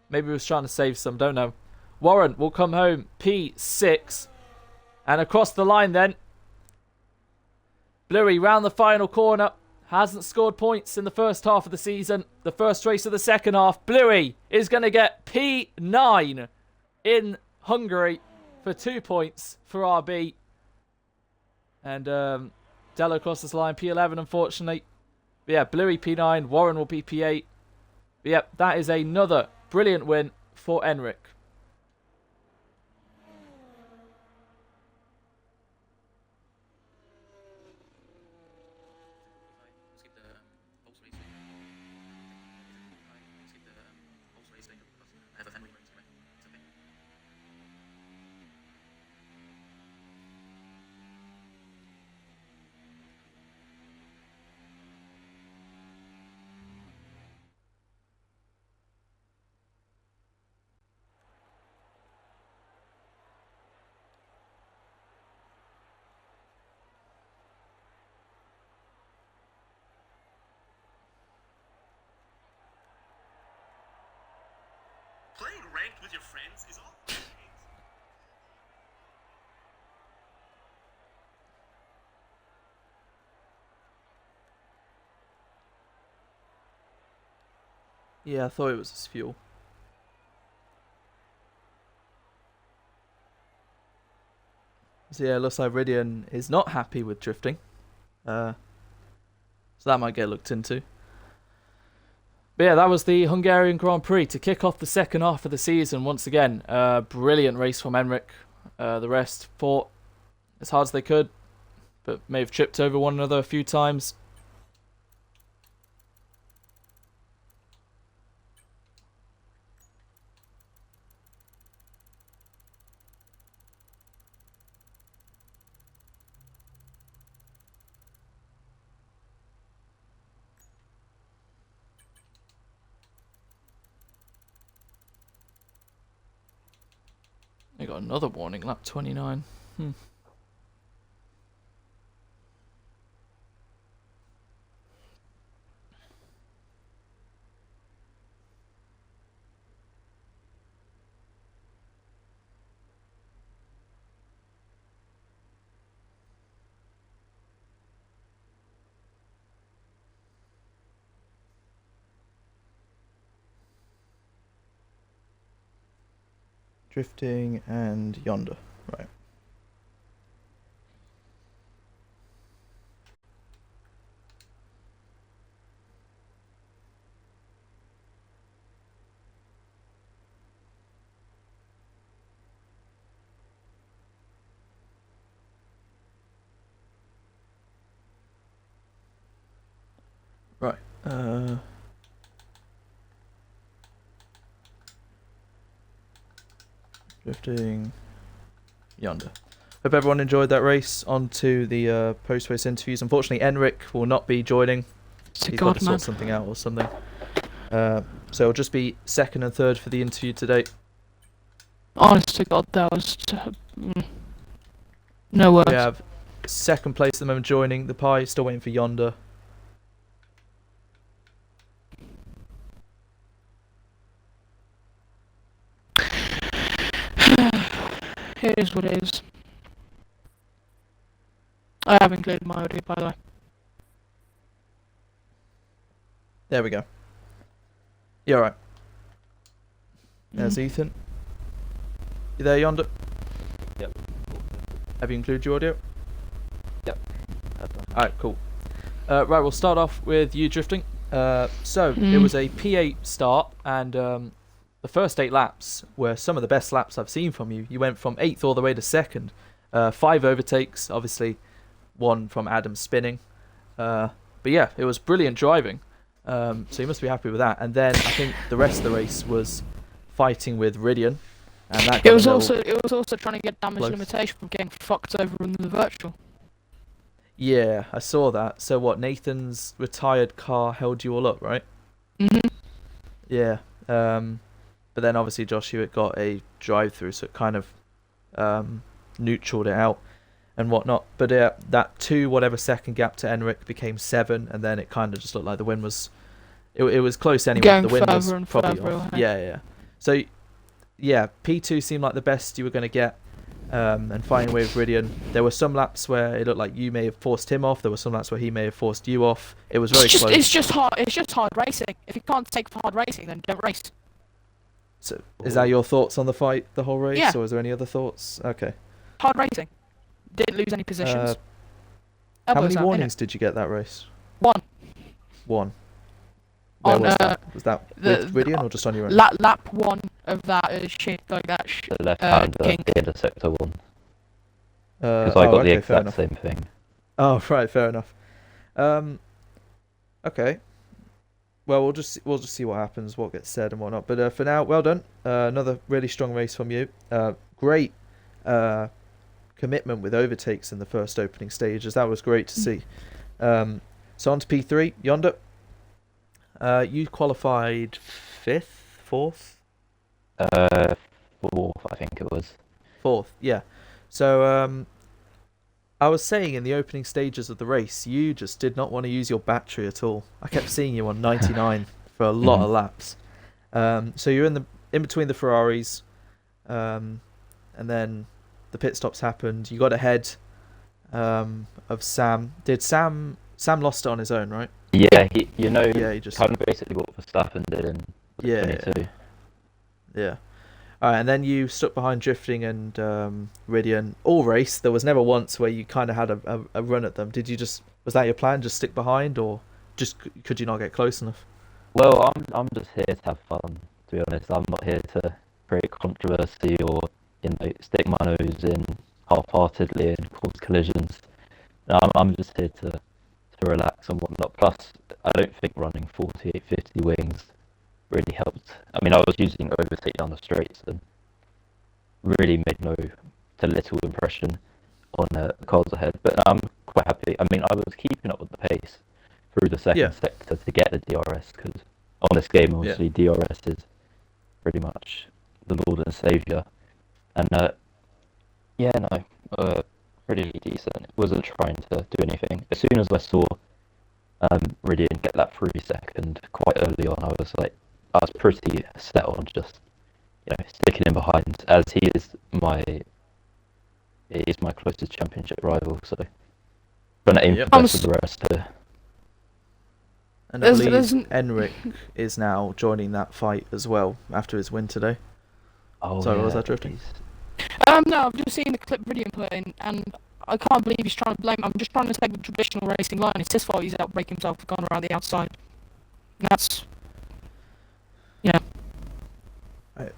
Maybe he was trying to save some, don't know. Warren will come home P6. And across the line then. Bluey round the final corner. Hasn't scored points in the first half of the season. The first race of the second half. Bluey is going to get P9 in Hungary for 2 points for RB. And Dello crosses the line P11, unfortunately. But yeah, Bluey P9. Warren will be P8. But yeah, that is another brilliant win for Enric. Playing ranked with your friends is all great. Yeah, I thought it was his fuel. So yeah, it looks like Ridian is not happy with drifting. So that might get looked into. But yeah, that was the Hungarian Grand Prix to kick off the second half of the season once again. Brilliant race from Enric. The rest fought as hard as they could, but may have tripped over one another a few times. They got another warning, lap 29. Drifting and yonder, right. Right, drifting yonder. Hope everyone enjoyed that race. On to the post-race interviews. Unfortunately, Enric will not be joining. He's got to sort something out or something. So it'll just be second and third for the interview today. Honest to God, that was no words. We have second place at the moment joining the pie. Still waiting for yonder. It is what it is. I have included my audio, by the way. There we go. You alright? There's Ethan. You there, yonder? Yep. Have you included your audio? Yep. Alright, cool. Right, we'll start off with you drifting. It was a P8 start, and the first 8 laps were some of the best laps I've seen from you. You went from 8th all the way to 2nd. 5 overtakes, obviously 1 from Adam spinning. But yeah, it was brilliant driving. So you must be happy with that. And then I think the rest of the race was fighting with Ridian. And that It was also trying to get damage limitation from getting fucked over in the virtual. Yeah, I saw that. So what, Nathan's retired car held you all up, right? Mhm. Yeah. But then obviously Josh Hewitt got a drive through, so it kind of neutraled it out and whatnot. But that 2 whatever second gap to Enric became 7, and then it kind of just looked like the win was. It was close anyway. Going The win was further and probably further off. away. Yeah. So yeah, P2 seemed like the best you were going to get. And fighting away with Ridian. There were some laps where it looked like you may have forced him off. There were some laps where he may have forced you off. It was very close. It's just hard. It's just hard racing. If you can't take hard racing, then don't race. So, is that your thoughts on the fight, the whole race, Yeah. or is there any other thoughts? Okay. Hard racing. Didn't lose any positions. How Elbows many out, warnings did you get that race? One. 1. Where On, was that? Was that the- with Ridian or just on your own? Lap 1 of that is shit like that. The left-hander King. did a sector 1. Because Because I got the fair exact enough. same thing. Oh, right, fair enough. Okay. Well, we'll just see what happens, what gets said and whatnot. But for now, well done. Another really strong race from you. Great commitment with overtakes in the first opening stages. That was great to see. So on to P3, Yonder. You qualified 5th, 4th? 4th, I think it was. 4th, yeah. So I was saying in the opening stages of the race, you just did not want to use your battery at all. I kept seeing you on 99 for a lot of laps. So you're in between the Ferraris, and then the pit stops happened. You got ahead of Sam. Did Sam lost it on his own, right? Yeah, he just kind of basically what Verstappen did in Yeah. 22. Yeah. Alright, and then you stuck behind Drifting and Ridian all race. There was never once where you kind of had a run at them. Was that your plan, just stick behind, or just could you not get close enough? Well, I'm just here to have fun, to be honest. I'm not here to create controversy or, stick my nose in half-heartedly and cause collisions. No, I'm just here to relax and whatnot. Plus, I don't think running 48, 50 wings really helped. I mean, I was using overtake down the straights and really made to little impression on the cars ahead. But I'm quite happy. I mean, I was keeping up with the pace through the second sector to get the DRS, because on this game, obviously, DRS is pretty much the Lord and Saviour. And pretty decent. Wasn't trying to do anything. As soon as I saw Ridian get that 3-second quite early on, I was pretty set on just sticking him behind, as he is my closest championship rival. So trying to aim for the best of the rest here. And I believe Enric is now joining that fight as well after his win today. Oh, sorry, was that Drifting? No, I've just seen the clip Ridian put in, and I can't believe he's trying to blame. I'm just trying to take the traditional racing line. It's his fault he's outbraking himself, gone around the outside. And that's Right.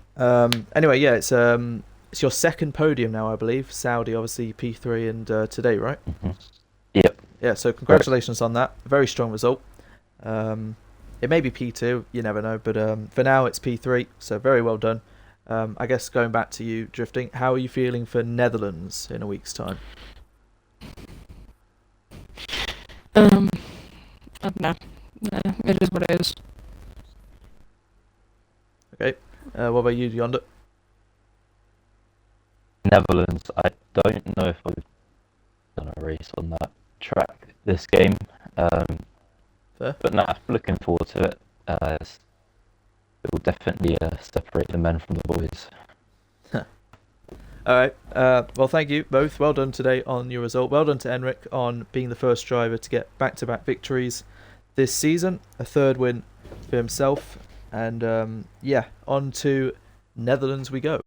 Anyway, it's your second podium now, I believe. Saudi, obviously P3, and today, right? Mm-hmm. Yep. Yeah. So congratulations on that. Very strong result. It may be P2, you never know, but for now it's P3. So very well done. I guess going back to you, Drifting, how are you feeling for Netherlands in a week's time? I don't know. It is what it is. Okay. What about you, Yonder? Netherlands, I don't know if I've done a race on that track this game. Fair. But nah, looking forward to it. It will definitely separate the men from the boys. All right. Well, thank you both. Well done today on your result. Well done to Enric on being the first driver to get back-to-back victories this season. A third win for himself. And on to Netherlands we go.